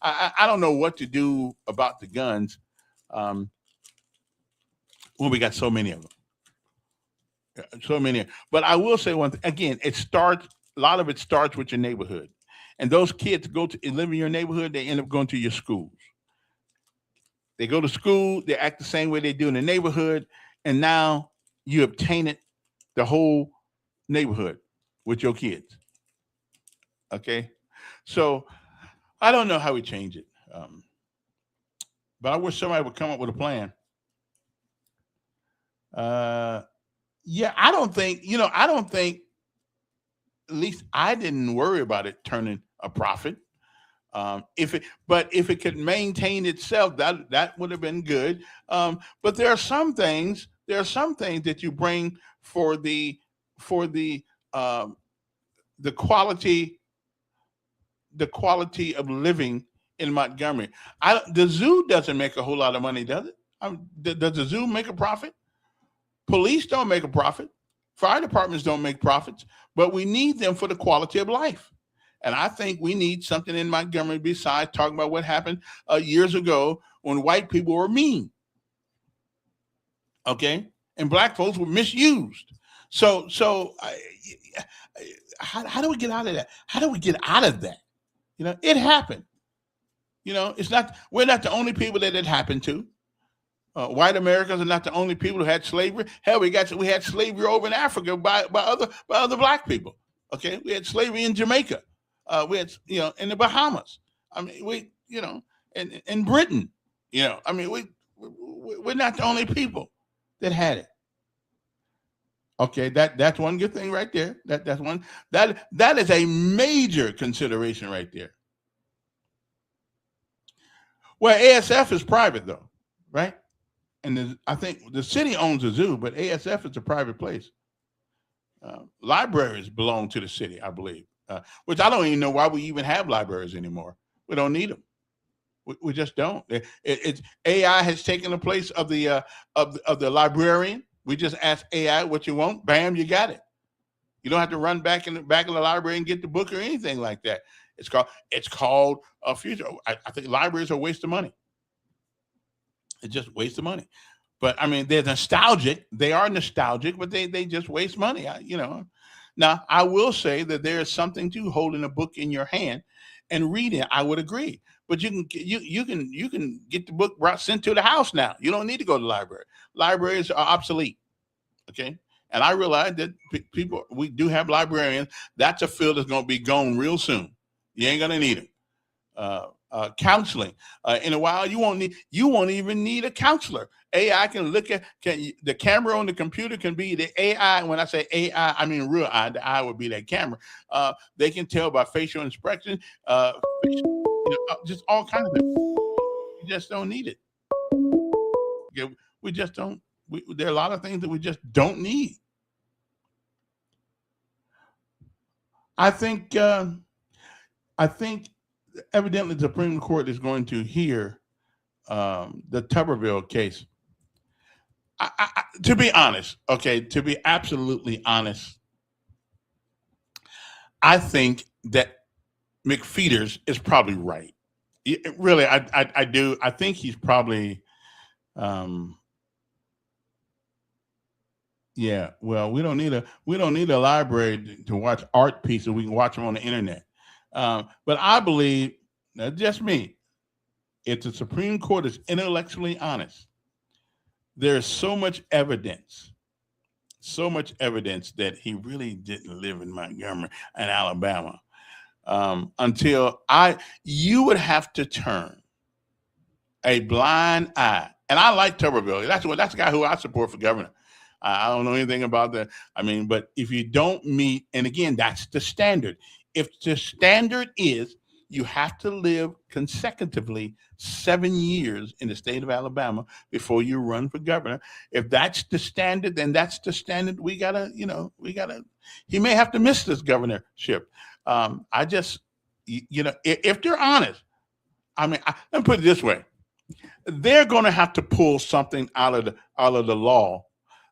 I don't know what to do about the guns when we got so many of them. So many. But I will say one thing. Again, a lot of it starts with your neighborhood. And those kids live in your neighborhood, they end up going to your schools. They go to school, they act the same way they do in the neighborhood, and now you have tainted the whole neighborhood with your kids. Okay? So I don't know how we change it. But I wish somebody would come up with a plan. Yeah, I don't think, at least I didn't worry about it turning a profit. If it could maintain itself, that would have been good. But there are some things that you bring for the quality of living in Montgomery. The zoo doesn't make a whole lot of money, does it? Does the zoo make a profit? Police don't make a profit. Fire departments don't make profits, but we need them for the quality of life. And I think we need something in Montgomery besides talking about what happened years ago when white people were mean. Okay? And black folks were misused. So how do we get out of that? How do we get out of that? It happened. We're not the only people that it happened to. White Americans are not the only people who had slavery. Hell, we had slavery over in Africa by other black people. Okay, we had slavery in Jamaica. We had in the Bahamas. I mean, in Britain. I mean, we're not the only people that had it. Okay, that's one good thing right there. That's one that is a major consideration right there. Well, ASF is private though, right? And I think the city owns a zoo, but ASF is a private place. Libraries belong to the city, I believe, which I don't even know why we even have libraries anymore. We don't need them. We just don't. It's AI has taken the place of the librarian. We just ask AI what you want. Bam, you got it. You don't have to run back in the library and get the book or anything like that. It's called a future. I think libraries are a waste of money. It's just a waste of money. But I mean, they're nostalgic. They are nostalgic, but they just waste money. Now, I will say that there is something to holding a book in your hand and reading. I would agree. But you can get the book sent to the house now. You don't need to go to the library. Libraries are obsolete. Okay. And I realize that we do have librarians. That's a field that's going to be gone real soon. You ain't going to need them. Counseling. In a while, you won't even need a counselor. AI can look at the camera on the computer can be the AI. When I say AI, I mean real eye. The eye would be that camera. They can tell by facial inspection, just all kinds of things. You just don't need it. Okay, we just don't. There are a lot of things that we just don't need. I think evidently the Supreme Court is going to hear the Tuberville case. To be honest, to be absolutely honest, I think that McFeeters is probably right. Really, I do. I think he's probably, yeah. Well, we don't need a library to watch art pieces. We can watch them on the internet. But I believe, that's just me, if the Supreme Court is intellectually honest, there's so much evidence that he really didn't live in Montgomery and Alabama you would have to turn a blind eye. And I like Tuberville. That's the guy who I support for governor. I don't know anything about that. I mean, but if you don't meet, and again, that's the standard. If the standard is you have to live consecutively 7 years in the state of Alabama before you run for governor. If that's the standard, then that's the standard. We gotta. He may have to miss this governorship. I just, if they're honest, I mean, let me put it this way: they're going to have to pull something out of the law.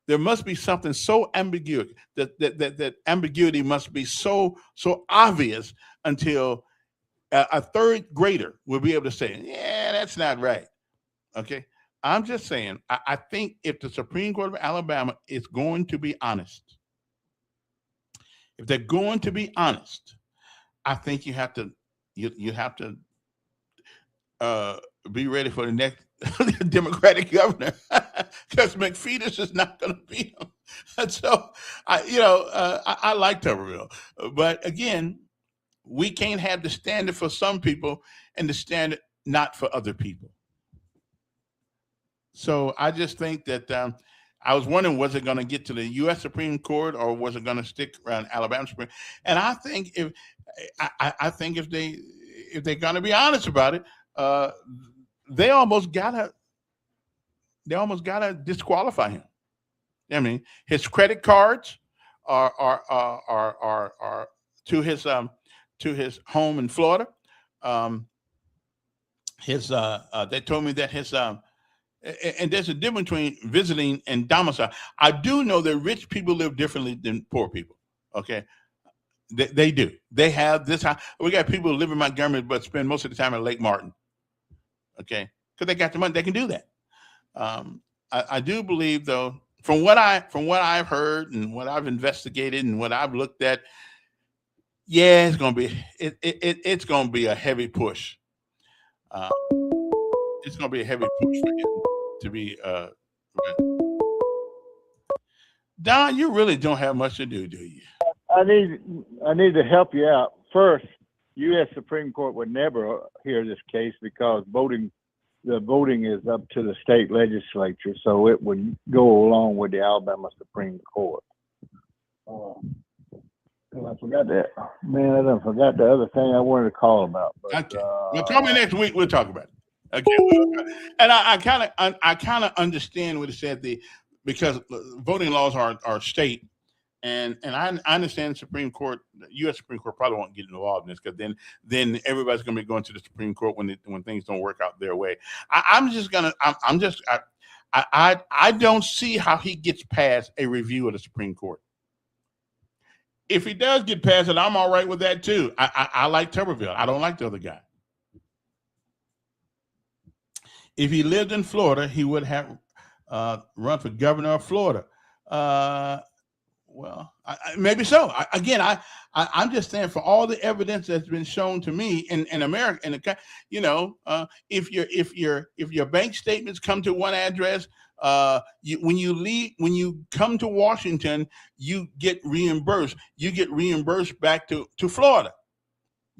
There must be something so ambiguous that ambiguity must be so obvious until a third grader will be able to say, yeah, that's not right. Okay. I'm just saying, I think if the Supreme Court of Alabama is going to be honest, if they're going to be honest, I think you have to be ready for the next Democratic governor because McFeeters is not going to beat him. And so, I like Tuberville, but again, we can't have the standard for some people and the standard not for other people. So I just think that I was wondering, was it going to get to the U.S. Supreme Court or was it going to stick around Alabama Supreme? And I think if they're going to be honest about it, they almost gotta disqualify him. I mean, his credit cards are to his home in Florida. They told me that his and there's a difference between visiting and domicile. I do know that rich people live differently than poor people. Okay, they do. They have this house. We got people who live in Montgomery but spend most of the time at Lake Martin. Okay, because they got the money, they can do that. I do believe, though, from what I've heard and what I've investigated and what I've looked at, yeah, it's gonna be a heavy push. It's gonna be a heavy push for him to be. Don, you really don't have much to do you? I need to help you out. First, U.S. Supreme Court would never hear this case because the voting is up to the state legislature, so it would go along with the Alabama Supreme Court. I forgot that. Man, I done forgot the other thing I wanted to call about. But, okay. Well, call me next week. We'll talk about it. Okay. And I kind of understand what it said because voting laws are state, and I understand the Supreme Court, the U.S. Supreme Court probably won't get involved in this because then everybody's going to be going to the Supreme Court when things don't work out their way. I don't see how he gets past a review of the Supreme Court. If he does get past it, I'm all right with that too. I like Tuberville. I don't like the other guy. If he lived in Florida, he would have run for governor of Florida. Well, maybe so. I'm just saying, for all the evidence that's been shown to me in America, if your bank statements come to one address, when you come to Washington, you get reimbursed. You get reimbursed back to Florida,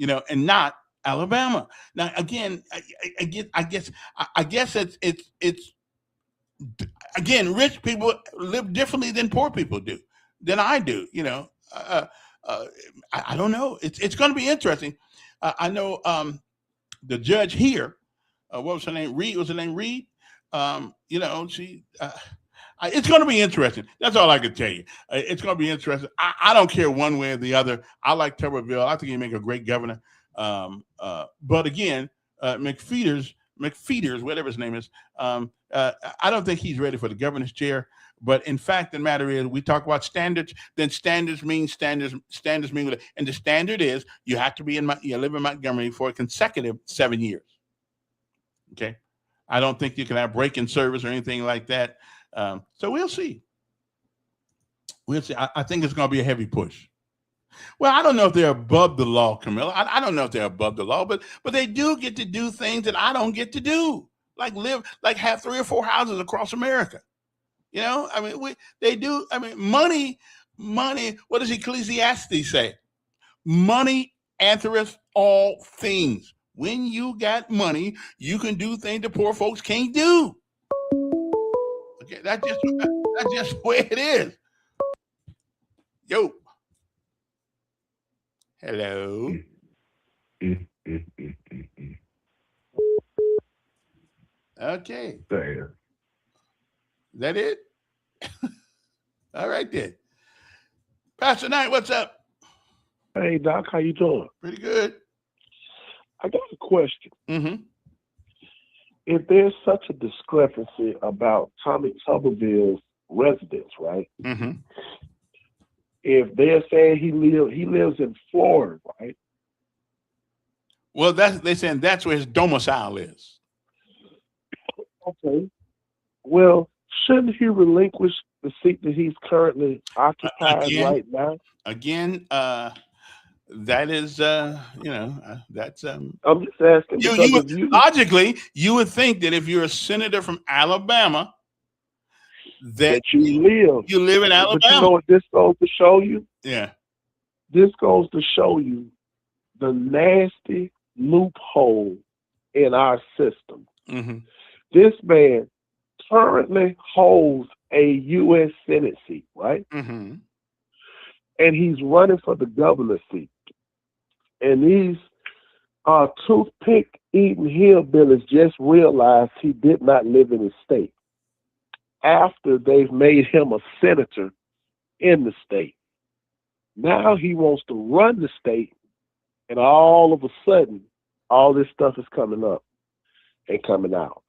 and not Alabama. Now, again, I guess it's again, rich people live differently than poor people do. Than I do, I don't know. It's going to be interesting. I know the judge here. What was her name? Reed. Was her name Reed? She. It's going to be interesting. That's all I can tell you. It's going to be interesting. I don't care one way or the other. I like Tuberville. I think he make a great governor. But again, McFeeters, whatever his name is, I don't think he's ready for the governor's chair. But in fact, the matter is, we talk about standards. Then standards mean, and the standard is you have to live in Montgomery for a consecutive 7 years. Okay, I don't think you can have break in service or anything like that. So we'll see. We'll see. I think it's going to be a heavy push. Well, I don't know if they're above the law, Camilla. I don't know if they're above the law, but they do get to do things that I don't get to do, like have 3 or 4 houses across America. They do. Money. What does Ecclesiastes say? Money answereth all things. When you got money, you can do things that poor folks can't do. Okay, that's That's just the way it is. Yo. Hello. Okay. There. Is that it? All right then. Pastor Knight, what's up? Hey, Doc, how you doing? Pretty good. I got a question. Mm-hmm. If there's such a discrepancy about Tommy Tuberville's residence, right? Mm-hmm. If they're saying he lives in Florida, right? Well, they're saying that's where his domicile is. Okay. Well, shouldn't he relinquish the seat that he's currently occupied right now? Again, that is, that's. I'm just asking. Logically, you would think that if you're a senator from Alabama, that you live in Alabama. But you know what this goes to show you? Yeah. This goes to show you the nasty loophole in our system. Mm-hmm. This man currently holds a U.S. Senate seat, right? Mm-hmm. And he's running for the governor seat. And these toothpick-eating hillbillies just realized he did not live in his state after they've made him a senator in the state. Now he wants to run the state, and all of a sudden, all this stuff is coming up and coming out.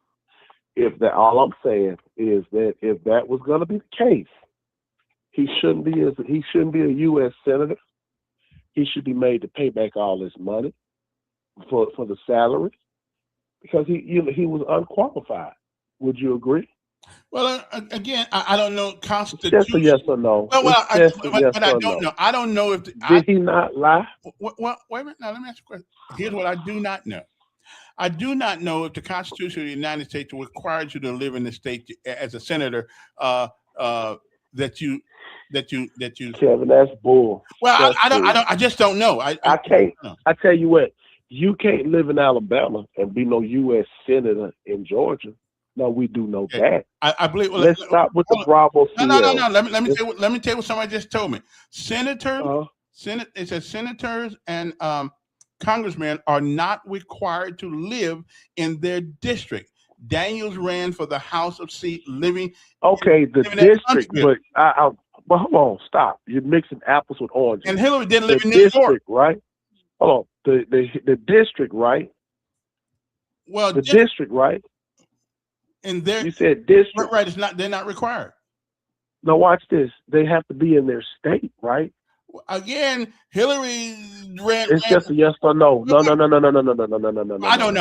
All I'm saying is that if that was going to be the case, he shouldn't be a U.S. senator. He should be made to pay back all his money for the salary because he was unqualified. Would you agree? Well, again, I don't know Constitution. Just a yes or no. I don't know. I don't know if did he not lie? Well, wait a minute. Now let me ask you a question. Here's what I do not know. I do not know if the Constitution of the United States requires you to live in the state as a senator. That you. Kevin, that's bull. Well, I just don't know. I can't. I tell you what, you can't live in Alabama and be no U.S. senator in Georgia. No, we do know that. I believe. Well, let's stop with the Bravo. No. Let me tell you what somebody just told me. Senators, it says senators and congressmen are not required to live in their district. Daniels ran for the House of seat living. Okay, the district, but hold on, stop. You're mixing apples with oranges. And Hillary didn't live in New York, right? Hold on, the district, right? Well, the district, right? And there, you said district, right? They're not required. Now watch this. They have to be in their state, right? Again, Hillary ran. It's just a yes or no. No. I don't know. I don't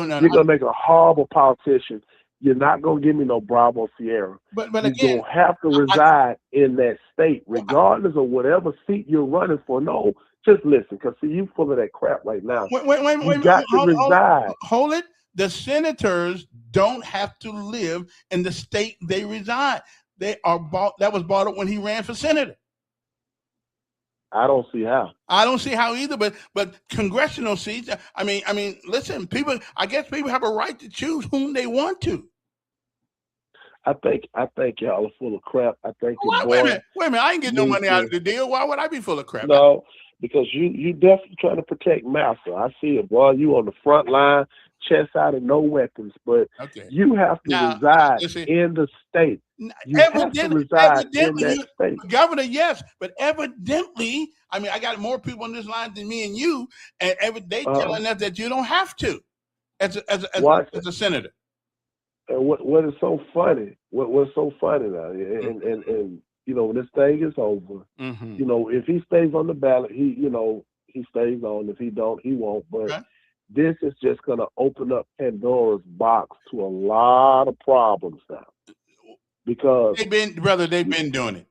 know. You're gonna make a horrible politician. You're not gonna give me no Bravo Sierra. But you're again, gonna have to reside in that state, regardless of whatever seat you're running for. No, just listen, because see, you full of that crap right now. Wait. You got to reside. Hold it. The senators don't have to live in the state they reside. They are bought. That was bought up when he ran for senator. I don't see how. I don't see how either. But congressional seats. I mean. Listen, people. I guess people have a right to choose whom they want to. I think y'all are full of crap. I think. Wait a minute. I ain't getting no money out of the deal. Why would I be full of crap? No, because you definitely trying to protect Massa. I see it, boy. You on the front line, chest out and no weapons. But you have to reside in the state. You have to reside in that state. Governor, yes, but evidently, I mean, I got more people on this line than me and you, and they telling us that you don't have to, as a senator. And what is so funny? What's so funny now? And you know, when this thing is over, you know, if he stays on the ballot, he stays on. If he don't, he won't. But this is just going to open up Pandora's box to a lot of problems now. Because they've been doing it.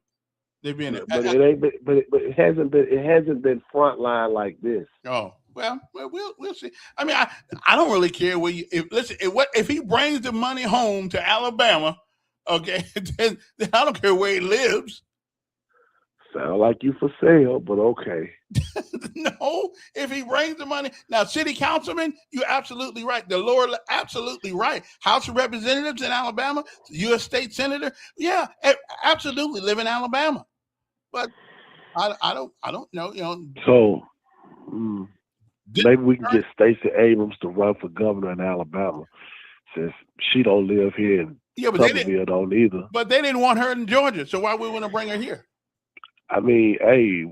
They've been but it hasn't been frontline like this. Oh well, we'll see. I mean, I don't really care where you. If he brings the money home to Alabama, okay, then I don't care where he lives. Sound like you for sale, but okay. No, if he brings the money. Now, city councilman, you're absolutely right. The lower, absolutely right. House of Representatives in Alabama, U.S. state senator, yeah, absolutely live in Alabama. But I don't know. So maybe we can get Stacey Abrams to run for governor in Alabama, since she don't live here and Tuberville don't either. But they didn't want her in Georgia, so why we want to bring her here? I mean, hey,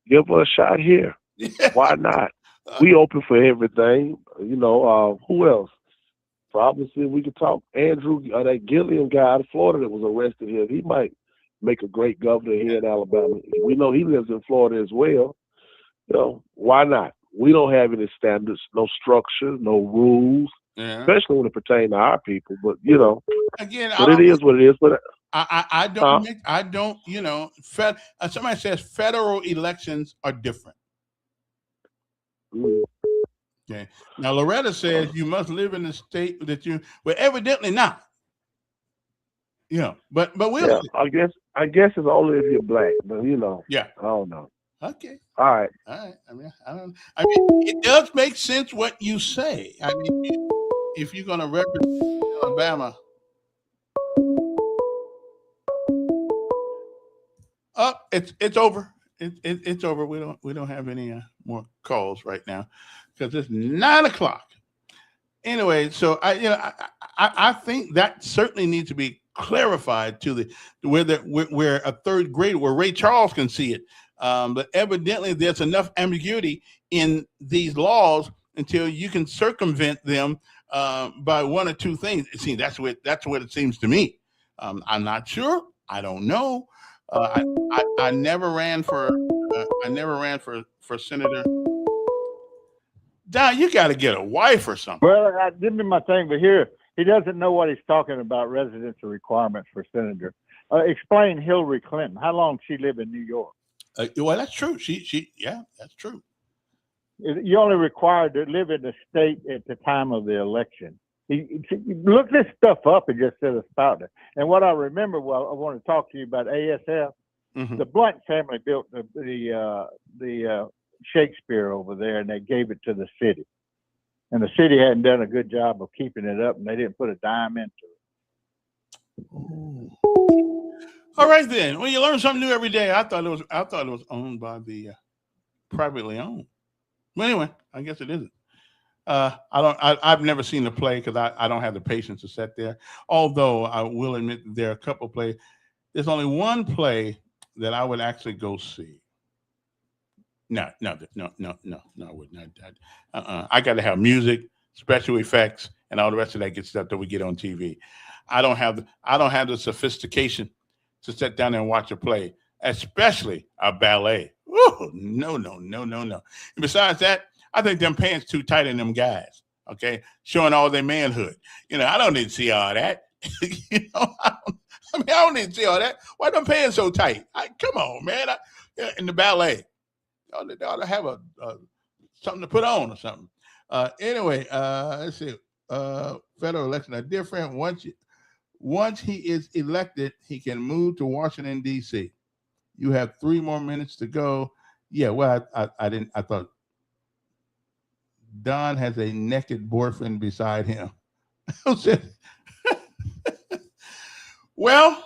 give her a shot here. Yeah. Why not? We open for everything. Who else? Probably we could talk Andrew, that Gilliam guy out of Florida that was arrested here. He might make a great governor here in Alabama. We know he lives in Florida as well. Why not? We don't have any standards, no structure, no rules, especially when it pertains to our people. But again, but it is what it is. But I don't. Somebody says federal elections are different. Okay. Now Loretta says you must live in the state that you. Well, evidently not. But we'll. Yeah, I guess it's only if you're black. But Yeah. I don't know. Okay. All right. I mean, it does make sense what you say. I mean, if you're going to represent Alabama. It's over. It's over. We don't have any more calls right now because it's 9:00. Anyway, so I think that certainly needs to be clarified to where a third grader, where Ray Charles can see it. But evidently there's enough ambiguity in these laws until you can circumvent them by one or two things. See, that's what it seems to me. I'm not sure. I don't know. I never ran for senator. Don, you got to get a wife or something. Well, I didn't be my thing, but here he doesn't know what he's talking about. Residential requirements for senator. Explain Hillary Clinton. How long she lived in New York? Well, that's true. Yeah, that's true. You only required to live in the state at the time of the election. Look this stuff up and just said about it. And what I remember, I want to talk to you about ASF. Mm-hmm. The Blunt family built the Shakespeare over there, and they gave it to the city. And the city hadn't done a good job of keeping it up, and they didn't put a dime into it. Ooh. All right then. Well, you learn something new every day. I thought it was owned by the privately owned. But anyway, I guess it isn't. I've never seen the play because I don't have the patience to sit there. Although I will admit that there are a couple of plays. There's only one play that I would actually go see. No, I would not. I got to have music, special effects, and all the rest of that good stuff that we get on TV. I don't have the sophistication to sit down there and watch a play, especially a ballet. Woo, no. And besides that, I think them pants too tight in them guys. Okay, showing all their manhood. I don't need to see all that. I don't need to see all that. Why them pants so tight? Come on, man. In the ballet, they ought to have something to put on or something. Anyway, let's see. Federal elections are different. Once he is elected, he can move to Washington, D.C. You have 3 more minutes to go. Yeah, well, I thought Don has a naked boyfriend beside him. Well,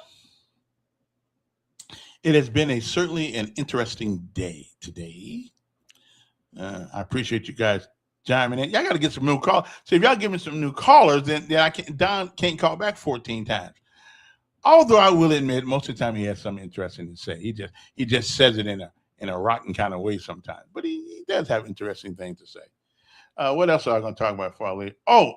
it has been certainly an interesting day today. I appreciate you guys chiming in. Y'all got to get some new callers. So if y'all give me some new callers, then Don can't call back 14 times. Although I will admit, most of the time he has something interesting to say. He just says it in a rotten kind of way sometimes, but he does have interesting things to say. What else are I going to talk about before I leave? Oh,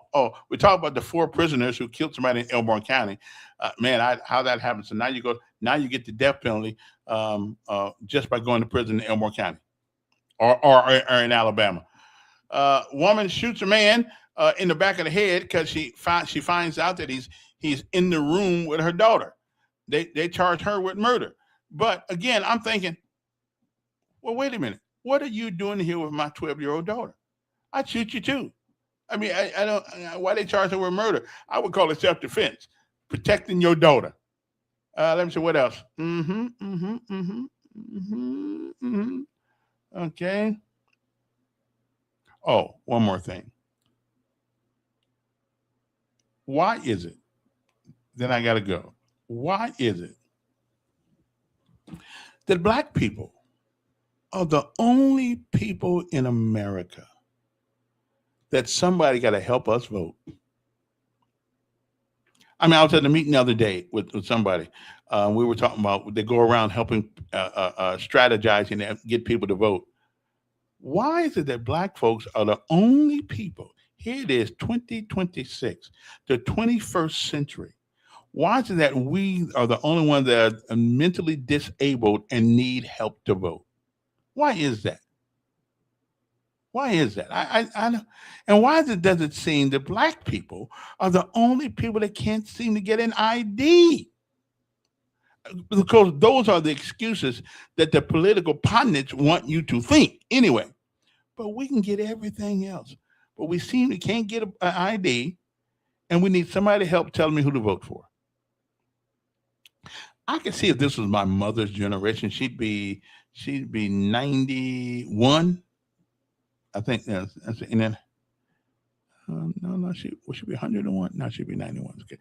we talked about the 4 prisoners who killed somebody in Elmore County. How that happened. So now you get the death penalty just by going to prison in Elmore County or in Alabama. Woman shoots a man in the back of the head because she finds out that he's in the room with her daughter. They charge her with murder. But again, I'm thinking, well, wait a minute. What are you doing here with my 12-year-old daughter? I'd shoot you too. I mean, I don't. Why they charge her with murder? I would call it self-defense, protecting your daughter. Let me see what else. Okay. Oh, one more thing. Why is it? Then I got to go. Why is it that black people are the only people in America that somebody got to help us vote? I mean, I was at a meeting the other day with somebody. We were talking about they go around helping strategizing and get people to vote. Why is it that black folks are the only people? Here it is, 2026, the 21st century. Why is it that we are the only ones that are mentally disabled and need help to vote? Why is that? Why is that? I don't, and why does it seem that black people are the only people that can't seem to get an ID? Because those are the excuses that the political pundits want you to think. Anyway, but we can get everything else. But we seem to can't get an ID, and we need somebody to help tell me who to vote for. I can see if this was my mother's generation, she'd be 91. I think that's and then no, she should be 101. No, she'd be 91. Okay.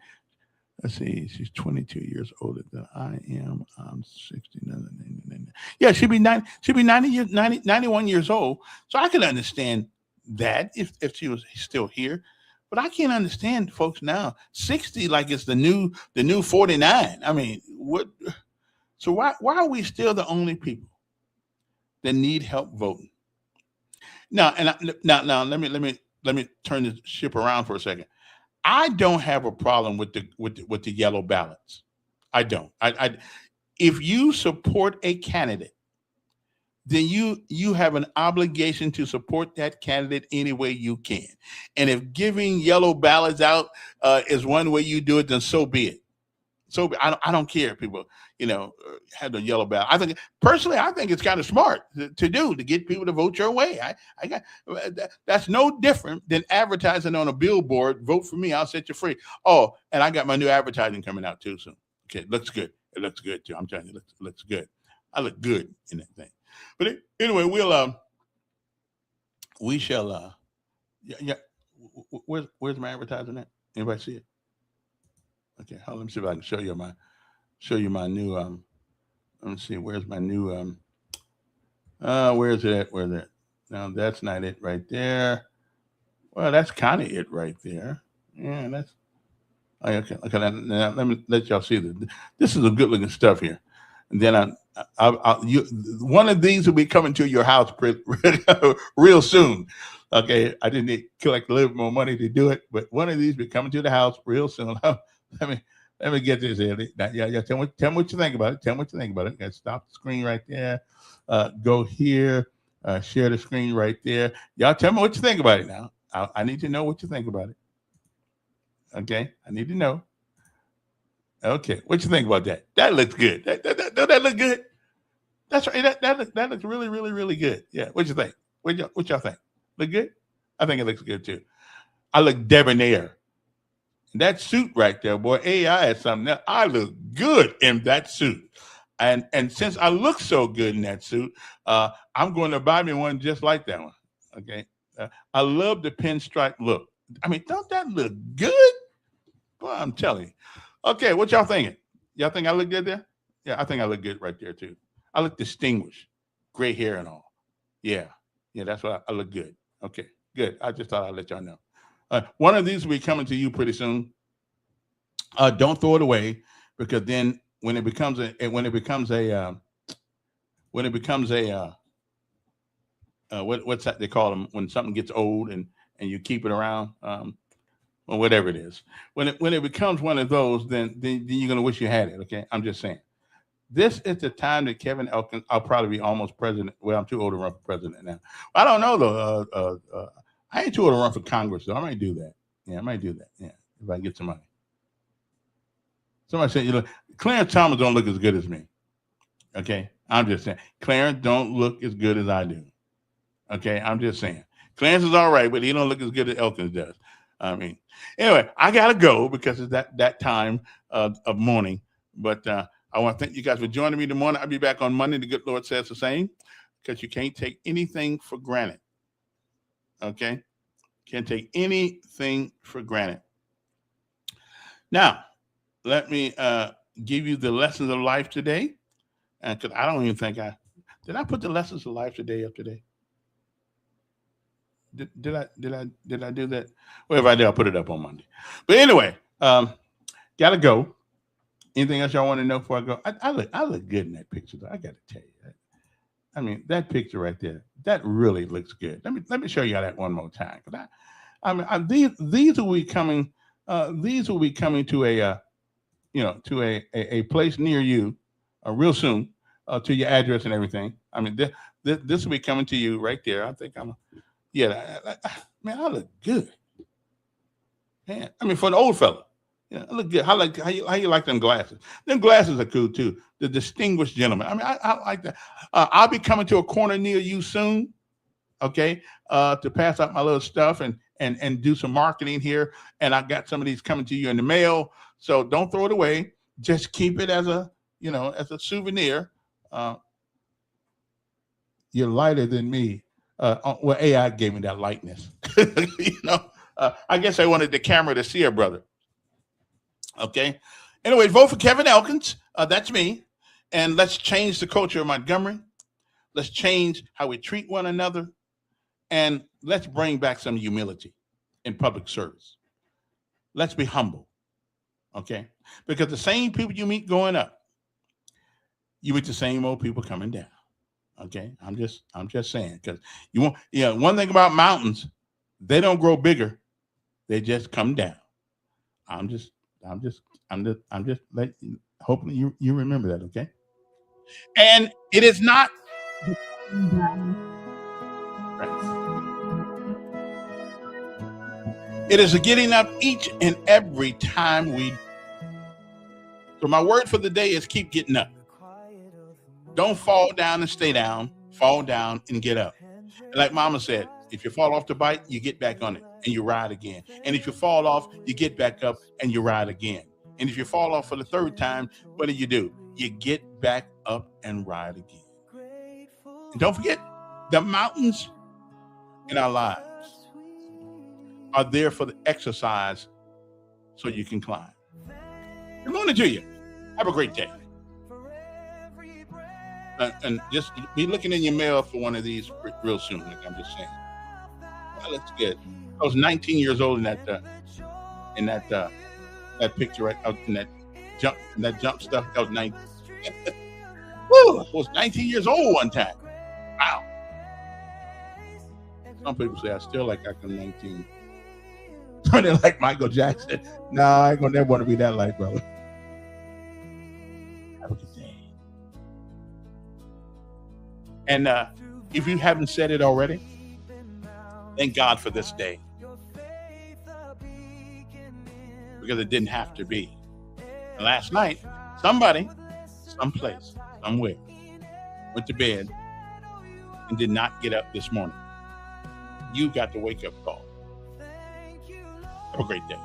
Let's see, she's 22 years older than I am. I'm 69. Yeah, she'd be 91 years old. So I can understand that if she was still here. But I can't understand folks now 60 like it's the new 49. I mean, what? So why are we still the only people that need help voting? Now let me turn the ship around for a second. I don't have a problem with the yellow ballots. I don't. If you support a candidate, then you have an obligation to support that candidate any way you can. And if giving yellow ballots out is one way you do it, then so be it. So I don't care if people, have the yellow ballot. I think it's kind of smart to do to get people to vote your way. That's no different than advertising on a billboard. Vote for me, I'll set you free. Oh, and I got my new advertising coming out too soon. Okay, it looks good. It looks good too. I'm telling you, it looks good. I look good in that thing. But anyway, we shall. Yeah. Where's my advertising at? Anybody see it? Okay, let me see if I can show you my new. Let me see. Where's my new? Where's it at? Where's it? No, that's not it right there. Well, that's kind of it right there. Yeah, that's. Okay. Now let me let y'all see this. This is a good looking stuff here. And then one of these will be coming to your house real soon. Okay, I didn't collect a little more money to do it, but one of these will be coming to the house real soon. Let me get this here. Yeah. Tell me what you think about it. Tell me what you think about it. Stop the screen right there. Go here. Share the screen right there. Y'all tell me what you think about it now. I need to know what you think about it. Okay, I need to know. Okay, what you think about that? That looks good. That look good? That's right. That looks really, really, really good. Yeah. What you think? What y'all think? Look good? I think it looks good too. I look debonair. That suit right there, boy. AI is something else. I look good in that suit. And since I look so good in that suit, I'm going to buy me one just like that one. Okay. I love the pinstripe look. I mean, don't that look good? Boy, I'm telling you. Okay, what y'all thinking? Y'all think I look good there? Yeah, I think I look good right there too. I look distinguished, gray hair and all. Yeah, that's what I look good. Okay, good. I just thought I'd let y'all know. One of these will be coming to you pretty soon. Don't throw it away, because then when it becomes a what's that they call them when something gets old and you keep it around, or whatever it is. When it becomes one of those, then you're gonna wish you had it. Okay, I'm just saying. This is the time that Kevin Elkins. I'll probably be almost president. Well, I'm too old to run for president now. I don't know though. I ain't too old to run for Congress, so I might do that. Yeah, I might do that. Yeah, if I get some money. Somebody said, Clarence Thomas don't look as good as me. Okay, I'm just saying. Clarence don't look as good as I do. Okay, I'm just saying. Clarence is all right, but he don't look as good as Elkins does. I mean, anyway, I gotta go because it's that time of morning. But I I want to thank you guys for joining me in the morning. I'll be back on Monday. The good Lord says the same, because you can't take anything for granted. Okay? Can't take anything for granted. Now, let me give you the lessons of life today. And because I don't even think did I put the lessons of life today up today? Did I do that? Well, if I did, I'll put it up on Monday. But anyway, gotta go. Anything else y'all want to know before I go? I look good in that picture, though. I got to tell you that. I mean, that picture right there, that really looks good. Let me show you that one more time. These will be coming. These will be coming to a place near you, real soon, to your address and everything. I mean, this will be coming to you right there. I think man, I look good. Man, I mean, for an old fella, I look good. How you like them glasses? Them glasses are cool too. The distinguished gentleman. I mean, I like that. I'll be coming to a corner near you soon. Okay, to pass out my little stuff and do some marketing here. And I got some of these coming to you in the mail. So don't throw it away. Just keep it as a souvenir. You're lighter than me. Well, AI gave me that lightness. I guess I wanted the camera to see her brother. Okay. Anyway, vote for Kevin Elkins. That's me. And let's change the culture of Montgomery. Let's change how we treat one another. And let's bring back some humility in public service. Let's be humble. Okay. Because the same people you meet going up, you meet the same old people coming down. Okay. I'm just saying, because one thing about mountains, they don't grow bigger. They just come down. I'm just hoping you remember that. Okay. And it is not. It is a getting up each and every time we. So my word for the day is keep getting up. Don't fall down and stay down. Fall down and get up. And like Mama said, if you fall off the bike, you get back on it and you ride again. And if you fall off, you get back up and you ride again. And if you fall off for the third time, what do? You get back up and ride again. And don't forget, the mountains in our lives are there for the exercise so you can climb. Good morning to you. Have a great day. And just be looking in your mail for one of these real soon. Like I'm just saying. That looks good. I was 19 years old in that picture right out in that jump stuff. I was 19. Woo! I was 19 years old one time. Wow. Some people say I still like I'm 19. They're like Michael Jackson. No, I ain't gonna never want to be that light, brother. Have a good day. And if you haven't said it already, thank God for this day. Because it didn't have to be. And last night, somebody, someplace, somewhere, went to bed and did not get up this morning. You got the wake-up call. Have a great day.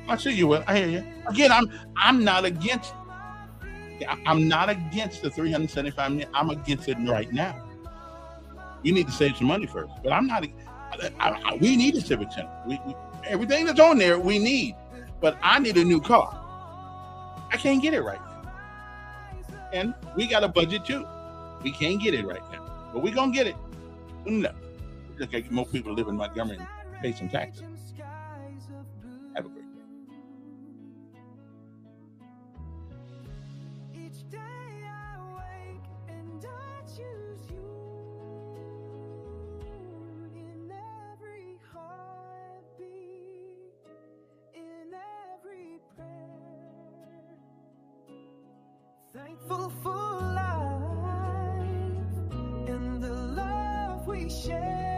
I see you will. I hear you. Again, I'm not against. I'm not against the 375 million. I'm against it right now. You need to save some money first. But I'm not. We need a Civic Center. We everything that's on there we need. But I need a new car. I can't get it right now. And we got a budget too. We can't get it right now. But we're going to get it soon enough. We just got to get more people to live in Montgomery and pay some taxes. Have a great day. Thankful for life and the love we share.